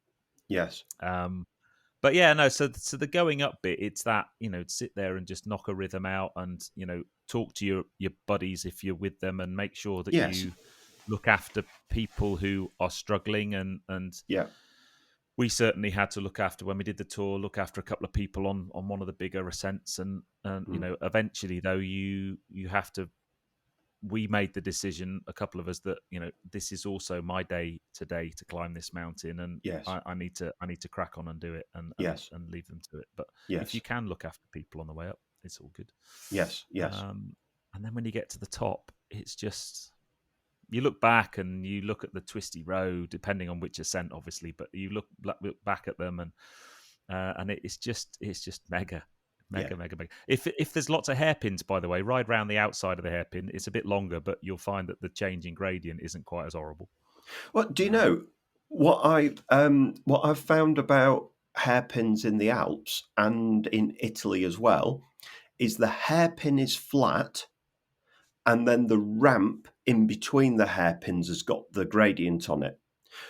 S2: yes,
S1: But yeah, no. So the going up bit, it's that sit there and just knock a rhythm out, and talk to your buddies if you're with them, and make sure that
S2: yes,
S1: you look after people who are struggling, and
S2: yeah,
S1: we certainly had to look after, when we did the tour, look after a couple of people on one of the bigger ascents, and eventually though you have to. We made the decision, a couple of us, that this is also my day today to climb this mountain, and
S2: Yes.
S1: I need to crack on and do it, and
S2: Yes.
S1: and leave them to it. But if you
S2: Yes.
S1: can look after people on the way up, it's all good.
S2: Yes. Yes.
S1: And then when you get to the top, it's just, you look back and you look at the twisty road, depending on which ascent, obviously, but you look back at them, and it's just mega. Mega. If there's lots of hairpins, by the way, ride round the outside of the hairpin. It's a bit longer, but you'll find that the change in gradient isn't quite as horrible.
S2: Well, do you know what I've found about hairpins in the Alps and in Italy as well is the hairpin is flat, and then the ramp in between the hairpins has got the gradient on it.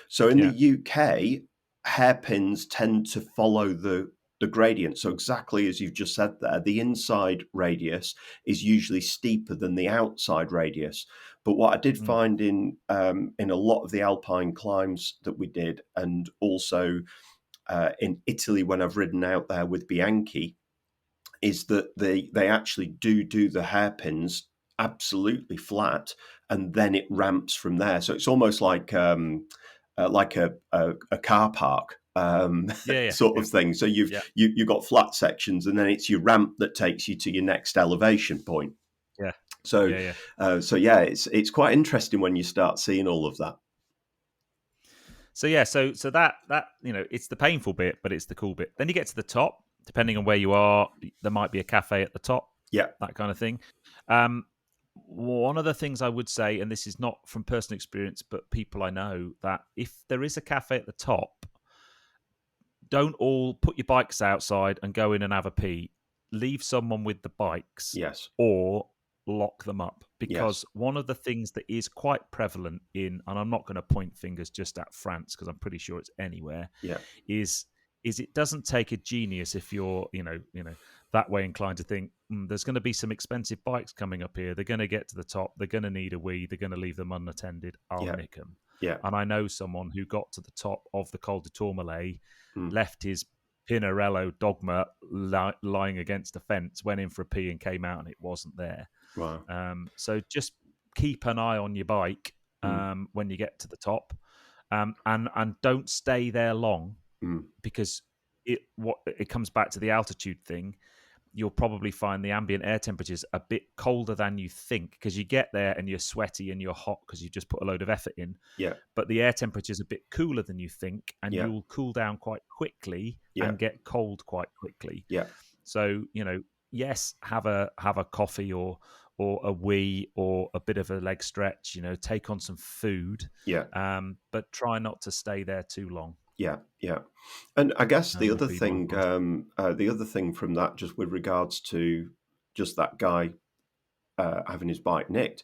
S2: So in the UK, hairpins tend to follow the gradient. So exactly as you've just said there, the inside radius is usually steeper than the outside radius. But what I did find in a lot of the alpine climbs that we did, and also in Italy when I've ridden out there with Bianchi, is that they actually do the hairpins absolutely flat, and then it ramps from there. So it's almost like a car park sort of thing. So you've got flat sections, and then it's your ramp that takes you to your next elevation point.
S1: Yeah.
S2: So it's quite interesting when you start seeing all of that.
S1: So that it's the painful bit, but it's the cool bit. Then you get to the top. Depending on where you are, there might be a cafe at the top.
S2: Yeah,
S1: that kind of thing. One of the things I would say, and this is not from personal experience, but people I know, that if there is a cafe at the top, don't all put your bikes outside and go in and have a pee. Leave someone with the bikes.
S2: Yes.
S1: Or lock them up. Because one of the things that is quite prevalent in, and I'm not going to point fingers just at France because I'm pretty sure it's anywhere, is it doesn't take a genius if you're, that way inclined to think, there's going to be some expensive bikes coming up here. They're going to get to the top. They're going to need a wee. They're going to leave them unattended. I'll nick them.
S2: Yeah.
S1: And I know someone who got to the top of the Col du Tourmalet, left his Pinarello Dogma lying against a fence, went in for a pee and came out and it wasn't there.
S2: Wow.
S1: So just keep an eye on your bike when you get to the top, and don't stay there long. Because it comes back to the altitude thing. You'll probably find the ambient air temperatures a bit colder than you think, because you get there and you're sweaty and you're hot because you just put a load of effort in.
S2: Yeah.
S1: But the air temperature is a bit cooler than you think, and you'll cool down quite quickly and get cold quite quickly.
S2: Yeah.
S1: So yes, have a coffee or a wee or a bit of a leg stretch. Take on some food.
S2: Yeah.
S1: But try not to stay there too long.
S2: Yeah, yeah, and I guess the other thing from that, just with regards to just that guy having his bike nicked,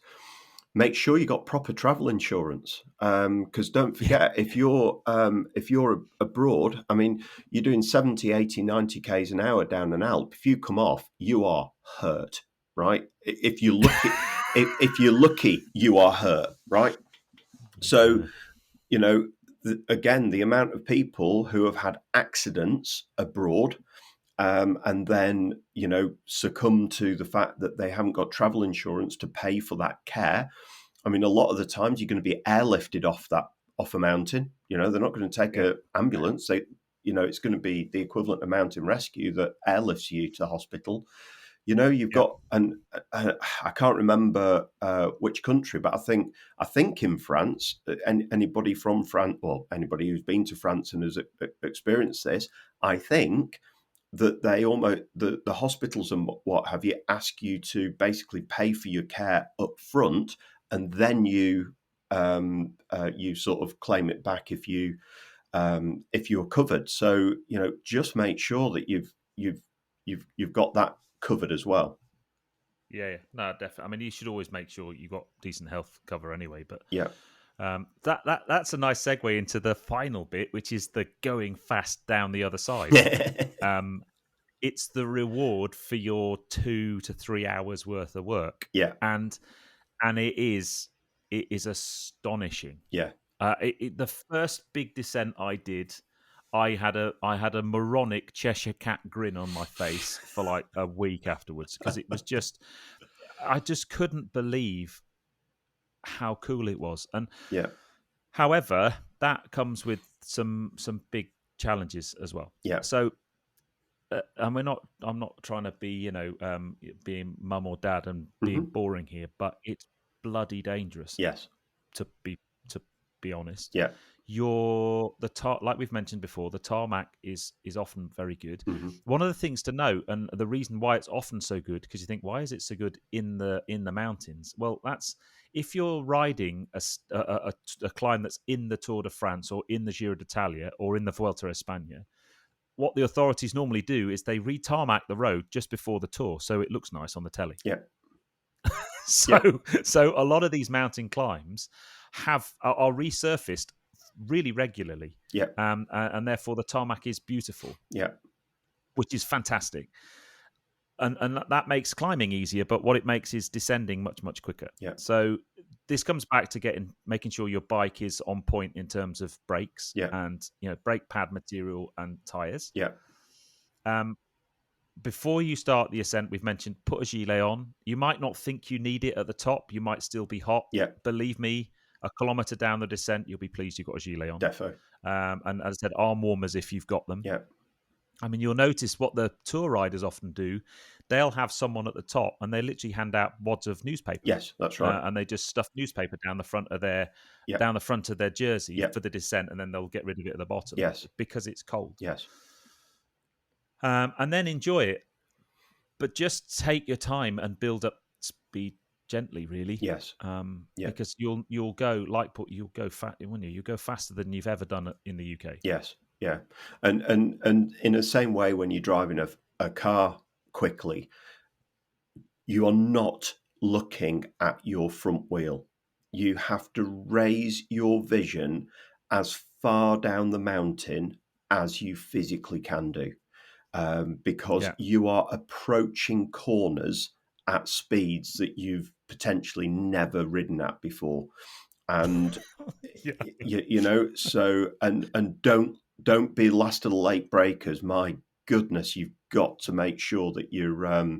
S2: make sure you got proper travel insurance, because don't forget, if you're abroad, I mean, you're doing 70, 80, 90 k's an hour down an Alp. If you come off, you are hurt, right? If you're lucky, if you're lucky, you are hurt, right? So, again, the amount of people who have had accidents abroad, and then succumb to the fact that they haven't got travel insurance to pay for that care. I mean, a lot of the times you're going to be airlifted off a mountain. They're not going to take an ambulance. It's going to be the equivalent of mountain rescue that airlifts you to hospital. You've got, and I can't remember which country, but I think in France, anybody from France, or anybody who's been to France and has experienced this, I think that they almost, the hospitals and what have you, ask you to basically pay for your care up front, and then you sort of claim it back if you're covered. So just make sure that you've got that covered as well.
S1: Yeah, no, definitely. I mean, you should always make sure you got decent health cover anyway. But that's a nice segue into the final bit, which is the going fast down the other side. It's the reward for your 2 to 3 hours worth of work.
S2: Yeah,
S1: and it is astonishing.
S2: Yeah,
S1: the first big descent I did, I had a moronic Cheshire cat grin on my face for like a week afterwards, because it was just, I just couldn't believe how cool it was. And
S2: Yeah.
S1: however, that comes with some big challenges as well.
S2: Yeah.
S1: So, and I'm not trying to be, being mum or dad and being boring here, but it's bloody dangerous.
S2: Yes.
S1: To be honest.
S2: Yeah.
S1: Like we've mentioned before, the tarmac is often very good.
S2: Mm-hmm.
S1: One of the things to note, and the reason why it's often so good, because you think, why is it so good in the mountains? Well, that's if you're riding a climb that's in the Tour de France or in the Giro d'Italia or in the Vuelta a España. What the authorities normally do is they re-tarmac the road just before the Tour, so it looks nice on the telly.
S2: Yeah.
S1: So a lot of these mountain climbs are resurfaced really regularly.
S2: Yeah.
S1: And therefore the tarmac is beautiful.
S2: Yeah.
S1: Which is fantastic. And that makes climbing easier, but what it makes is descending much, much quicker.
S2: Yeah.
S1: So this comes back to making sure your bike is on point in terms of brakes and brake pad material and tires.
S2: Yeah.
S1: Before you start the ascent, we've mentioned put a gilet on. You might not think you need it at the top. You might still be hot.
S2: Yeah.
S1: Believe me, a kilometre down the descent, you'll be pleased you've got a gilet on.
S2: Defo.
S1: And as I said, arm warmers if you've got them.
S2: Yeah.
S1: I mean, you'll notice what the tour riders often do. They'll have someone at the top and they literally hand out wads of newspaper.
S2: Yes, that's right.
S1: And they just stuff newspaper down the front of their jersey for the descent, and then they'll get rid of it at the bottom.
S2: Yes.
S1: Because it's cold.
S2: Yes.
S1: And then enjoy it. But just take your time and build up speed gently, really.
S2: Yes.
S1: Because you'll go you'll go fast, won't you? You'll go faster than you've ever done in the UK.
S2: Yes. Yeah. And in the same way, when you're driving a car quickly, you are not looking at your front wheel. You have to raise your vision as far down the mountain as you physically can do. Because you are approaching corners at speeds that you've potentially never ridden at before. And, so, and don't be last of the late breakers. My goodness, you've got to make sure that you're,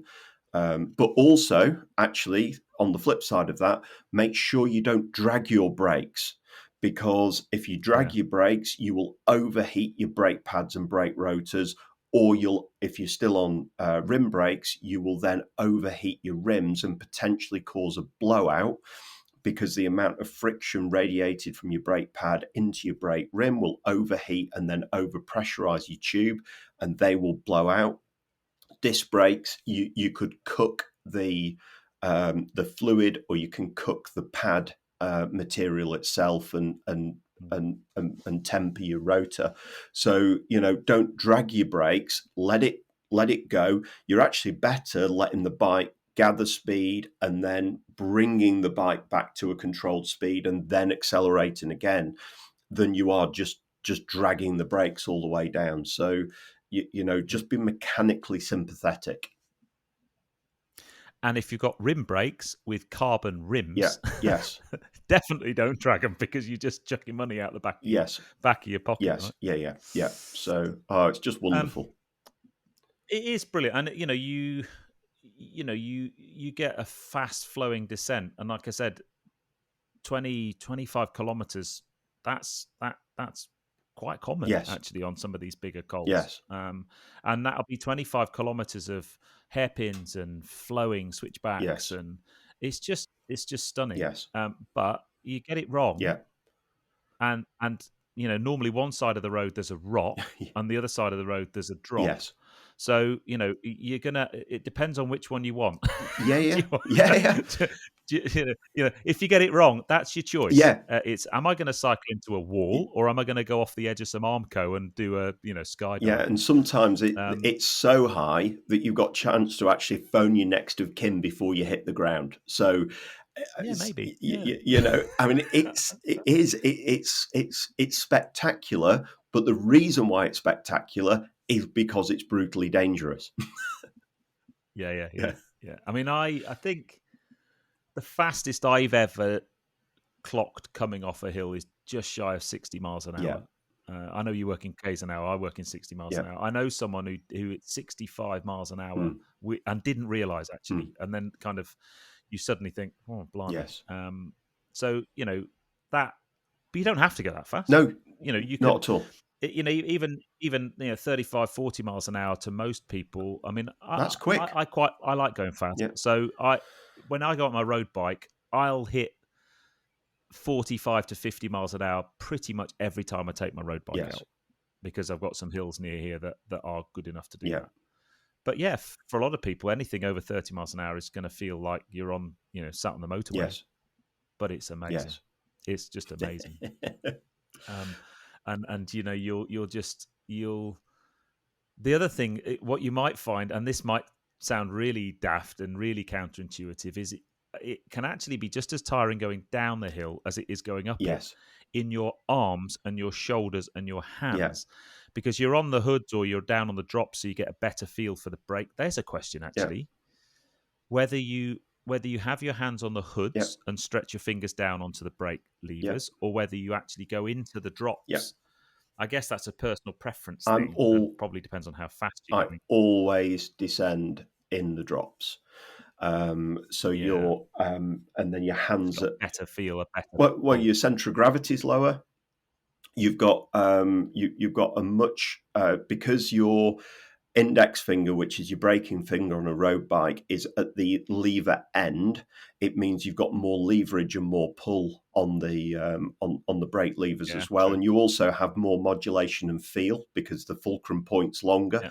S2: but also actually on the flip side of that, make sure you don't drag your brakes. Because if you drag your brakes, you will overheat your brake pads and brake rotors, or if you're still on rim brakes, you will then overheat your rims and potentially cause a blowout, because the amount of friction radiated from your brake pad into your brake rim will overheat and then overpressurize your tube, and they will blow out. Disc brakes, you could cook the fluid, or you can cook the pad material itself and temper your rotor. So don't drag your brakes. Let it go. You're actually better letting the bike gather speed and then bringing the bike back to a controlled speed and then accelerating again, than you are just dragging the brakes all the way down. So just be mechanically sympathetic.
S1: And if you've got rim brakes with carbon rims,
S2: yes,
S1: definitely don't drag them, because you're just chucking money out the back of your pocket.
S2: Yes,
S1: right?
S2: yeah. So, it's just wonderful.
S1: It is brilliant, and you get a fast flowing descent, and like I said, 25 kilometers. That's quite common actually on some of these bigger cols.
S2: Yes,
S1: and that'll be 25 kilometers of hairpins and flowing switchbacks, and it's just stunning.
S2: Yes,
S1: but you get it wrong.
S2: Yeah,
S1: and normally one side of the road there's a rock, and the other side of the road there's a drop.
S2: Yes.
S1: So you're gonna. It depends on which one you want.
S2: Yeah.
S1: If you get it wrong, that's your choice.
S2: Yeah.
S1: It's, am I going to cycle into a wall, or am I going to go off the edge of some Armco and do a skydive?
S2: Yeah, and sometimes it's so high that you've got a chance to actually phone your next of kin before you hit the ground. So.
S1: Maybe.
S2: I mean, it's spectacular, but the reason why it's spectacular is because it's brutally dangerous.
S1: Yeah. I mean, I think the fastest I've ever clocked coming off a hill is just shy of 60 miles an hour. I know you work in k's an hour. I work in 60 miles an
S2: Yeah.
S1: hour. I know someone who at 65 miles an hour
S2: Mm.
S1: and didn't realize
S2: Mm.
S1: actually, and then kind of you suddenly think, oh, blimey.
S2: Yes.
S1: So that, but you don't have to go that fast.
S2: No,
S1: You
S2: not
S1: can,
S2: at all.
S1: even 35, 40 miles an hour to most people. I mean,
S2: That's quick.
S1: I like going fast.
S2: Yeah.
S1: So when I go on my road bike, I'll hit 45 to 50 miles an hour pretty much every time I take my road bike
S2: Yes.
S1: out, because I've got some hills near here that are good enough to do
S2: Yeah.
S1: that. But yeah, for a lot of people, anything over 30 miles an hour is going to feel like you're on, sat on the motorway.
S2: Yes.
S1: But it's amazing.
S2: Yes.
S1: It's just amazing. And the other thing, what you might find, and this might sound really daft and really counterintuitive, is it can actually be just as tiring going down the hill as it is going up
S2: Yes.
S1: it, in your arms and your shoulders and your
S2: Yeah.
S1: hands, because you're on the hoods or you're down on the drop, so you get a better feel for the brake. There's a question actually, whether you have your hands on the hoods and stretch your fingers down onto the brake levers, or whether you actually go into the drops.
S2: Yeah.
S1: I guess that's a personal preference
S2: I'm
S1: thing,
S2: all-
S1: and probably depends on how fast you're
S2: I
S1: going.
S2: always descend in the drops. So
S1: Yeah.
S2: you're, and then your hands
S1: Got
S2: are
S1: a better feel, a better
S2: well,
S1: pull.
S2: your centre of gravity is lower. You've got you've got a much because your index finger, which is your braking finger on a road bike, is at the lever end. It means you've got more leverage and more pull on the on the brake levers
S1: Yeah,
S2: as well,
S1: true.
S2: and you also have more modulation and feel because the fulcrum point's longer.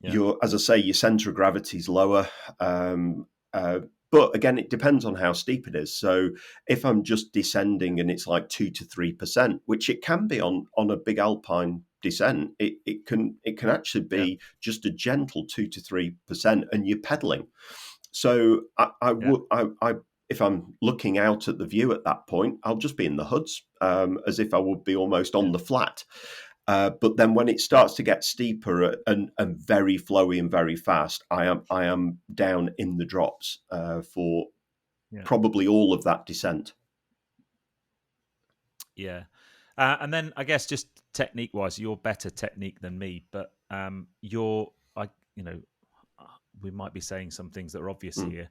S1: Yeah.
S2: Your, as I say, your centre of gravity is lower. But again, it depends on how steep it is. So if I'm just descending and it's like 2 to 3%, which it can be on a big alpine descent, it can actually be just a gentle 2 to 3%, and you're pedaling. So I would if I'm looking out at the view at that point, I'll just be in the hoods, as if I would be almost on the flat. But then when it starts to get steeper and very flowy and very fast, I am down in the drops for probably all of that descent.
S1: Yeah. And then I guess just technique wise, you're better technique than me, but we might be saying some things that are obvious here.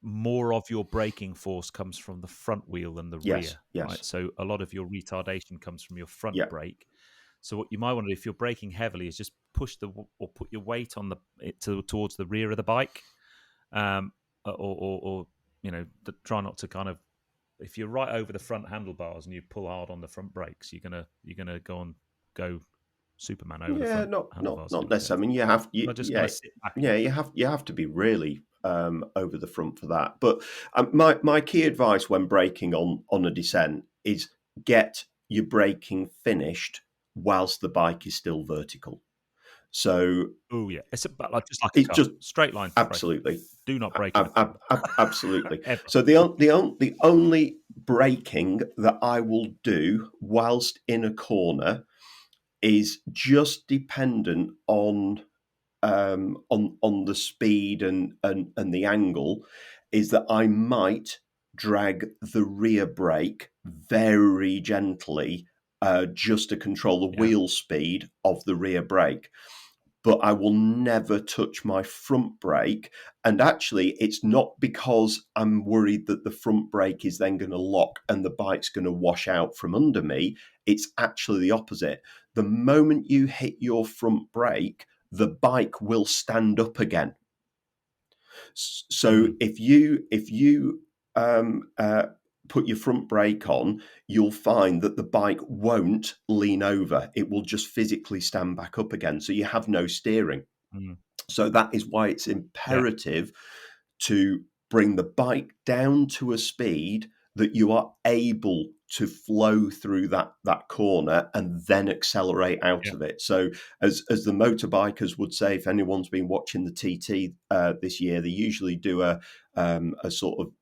S1: More of your braking force comes from the front wheel than the rear.
S2: Yes.
S1: Right? So a lot of your retardation comes from your front brake. So what you might want to do if you're braking heavily is just push or put your weight on towards the rear of the bike, or try not to kind of, if you're right over the front handlebars and you pull hard on the front brakes, you're gonna go Superman over the front handlebars.
S2: Not necessarily. I mean, you have to be really over the front for that. But my key advice when braking on a descent is get your braking finished whilst the bike is still vertical. So,
S1: it's about just like a car. Just straight line.
S2: Absolutely,
S1: braking. Do not brake.
S2: Absolutely. So the only braking that I will do whilst in a corner is just dependent on the speed and the angle, is that I might drag the rear brake very gently just to control the wheel speed of the rear brake. But I will never touch my front brake. And actually, it's not because I'm worried that the front brake is then going to lock and the bike's going to wash out from under me. It's actually the opposite. The moment you hit your front brake, the bike will stand up again. So if you put your front brake on, you'll find that the bike won't lean over. It will just physically stand back up again. So you have no steering. So that is why it's imperative to bring the bike down to a speed that you are able to flow through that corner and then accelerate out of it. So as the motorbikers would say, if anyone's been watching the TT this year, they usually do a sort of,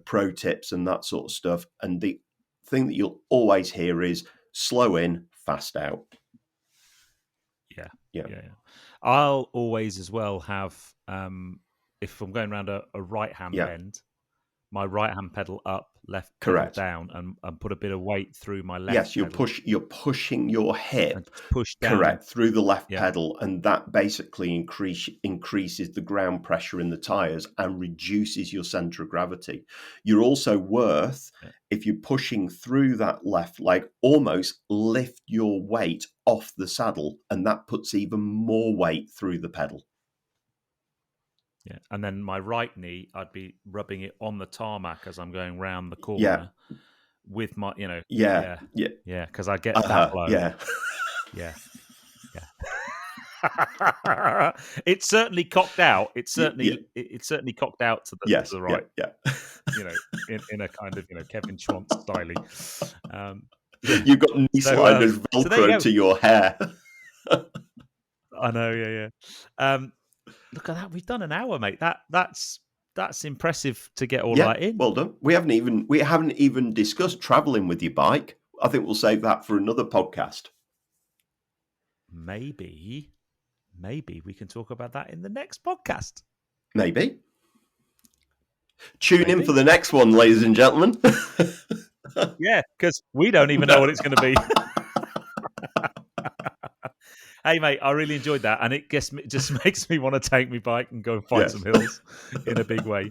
S2: pro tips and that sort of stuff. And the thing that you'll always hear is slow in, fast out.
S1: Yeah. I'll always as well have, if I'm going around a right-hand bend, my right hand pedal up, left
S2: Correct.
S1: pedal down, and put a bit of weight through my left.
S2: Yes,
S1: pedal
S2: you're pushing your hip
S1: and push down.
S2: correct through the left
S1: Yeah.
S2: pedal, and that basically increases the ground pressure in the tires and reduces your center of gravity. You're also if you're pushing through that left leg, almost lift your weight off the saddle, and that puts even more weight through the pedal.
S1: Yeah, and then my right knee, I'd be rubbing it on the tarmac as I'm going round the corner with my, because I get that blow.
S2: Yeah.
S1: It's certainly cocked out. It's certainly cocked out to the right.
S2: Yeah.
S1: In a kind of Kevin Schwantz style.
S2: You've got knee sliders Velcro to your hair.
S1: I know. Yeah. Look at that. We've done an hour, mate. That's impressive to get all that in.
S2: Well done. We haven't even discussed traveling with your bike. I think we'll save that for another podcast.
S1: Maybe we can talk about that in the next podcast.
S2: Maybe. Tune in for the next one, ladies and gentlemen.
S1: Yeah, because we don't even know what it's going to be. Hey, mate, I really enjoyed that, and it just makes me want to take my bike and go and find some hills in a big way.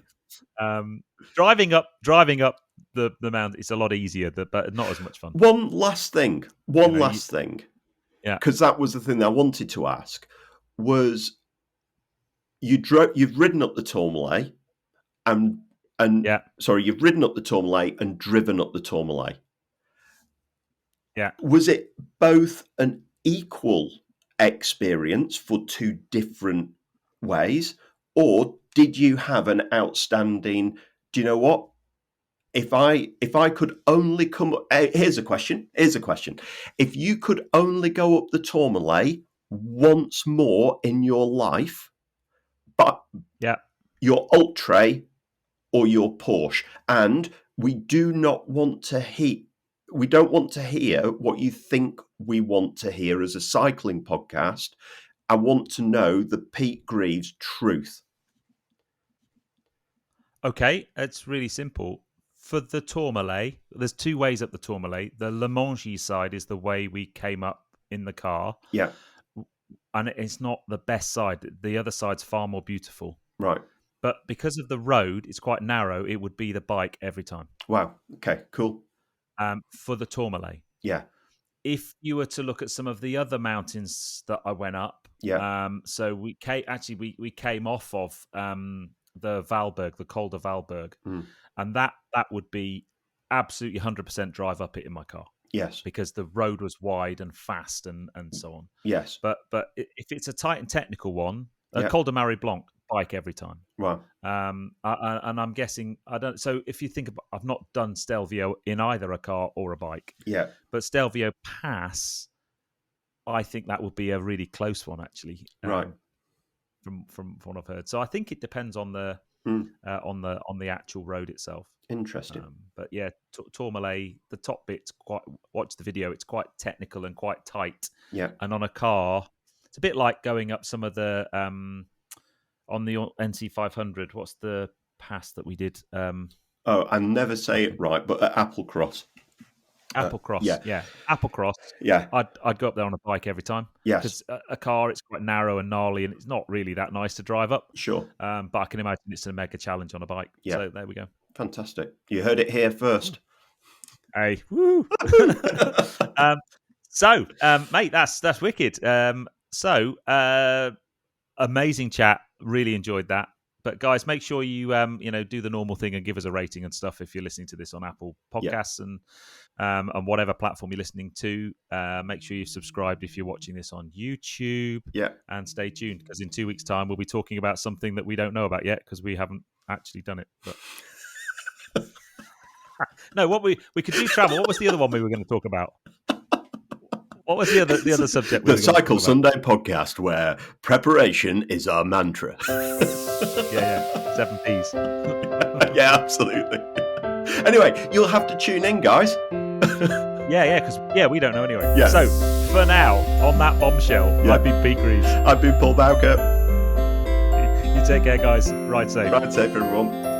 S1: Driving up the mountain, it's a lot easier, but not as much fun.
S2: One last thing.
S1: Yeah,
S2: because that was the thing I wanted to ask. Was you've ridden up the Tourmalet, you've ridden up the Tourmalet and driven up the Tourmalet.
S1: Yeah,
S2: was it both an equal experience for two different ways, or did you have an outstanding, do you know what, if I could only come, here's a question, if you could only go up the Tourmalet once more in your life, but your Ultra or your Porsche, and we don't want to hear what you think we want to hear as a cycling podcast. I want to know the Pete Greaves truth.
S1: Okay, it's really simple. For the Tourmalet, there's two ways up the Tourmalet. The Le Mongy side is the way we came up in the car.
S2: Yeah.
S1: And it's not the best side. The other side's far more beautiful.
S2: Right.
S1: But because of the road, it's quite narrow. It would be the bike every time.
S2: Wow. Okay, cool.
S1: For the Tourmalet.
S2: Yeah.
S1: If you were to look at some of the other mountains that I went up, so we came off of the Valberg, the Col de Valberg, and that would be absolutely 100% drive up it in my car.
S2: Yes,
S1: because the road was wide and fast and so on.
S2: Yes,
S1: but if it's a tight and technical one, Col de Marie Blanc, bike every time.
S2: Right.
S1: And I'm guessing I don't. So if you think about, I've not done Stelvio in either a car or a bike.
S2: Yeah.
S1: But Stelvio Pass, I think that would be a really close one actually.
S2: Right.
S1: From what I've heard, so I think it depends on the on the actual road itself.
S2: Interesting.
S1: But yeah, Tourmalet, the top bit's watch the video. It's quite technical and quite tight.
S2: Yeah.
S1: And on a car, it's a bit like going up some of the on the NC500. What's the pass that we did?
S2: I never say it right, but at Applecross.
S1: Applecross, yeah. Applecross.
S2: Yeah.
S1: I'd go up there on a bike every time.
S2: Yes.
S1: Because a car, it's quite narrow and gnarly, and it's not really that nice to drive up.
S2: Sure.
S1: But I can imagine it's a mega challenge on a bike.
S2: Yeah.
S1: So there we go.
S2: Fantastic. You heard it here first.
S1: Hey, woo! Mate, that's wicked. Amazing chat. Really enjoyed that. But guys, make sure you do the normal thing and give us a rating and stuff if you're listening to this on Apple Podcasts and whatever platform you're listening to. Make sure you've subscribed if you're watching this on YouTube.
S2: Yeah.
S1: And stay tuned because in 2 weeks' time we'll be talking about something that we don't know about yet because we haven't actually done it. But no, what we could do travel. What was the other one we were going to talk about? What was the other subject?
S2: The Cycle Sunday podcast, where preparation is our mantra.
S1: Yeah, 7 Ps.
S2: Yeah, absolutely. Anyway, you'll have to tune in, guys.
S1: Because we don't know anyway.
S2: Yeah.
S1: So for now, on that bombshell, I've been Pete Greaves.
S2: I've been Paul Bowker.
S1: You take care, guys. Ride safe.
S2: Ride safe, everyone.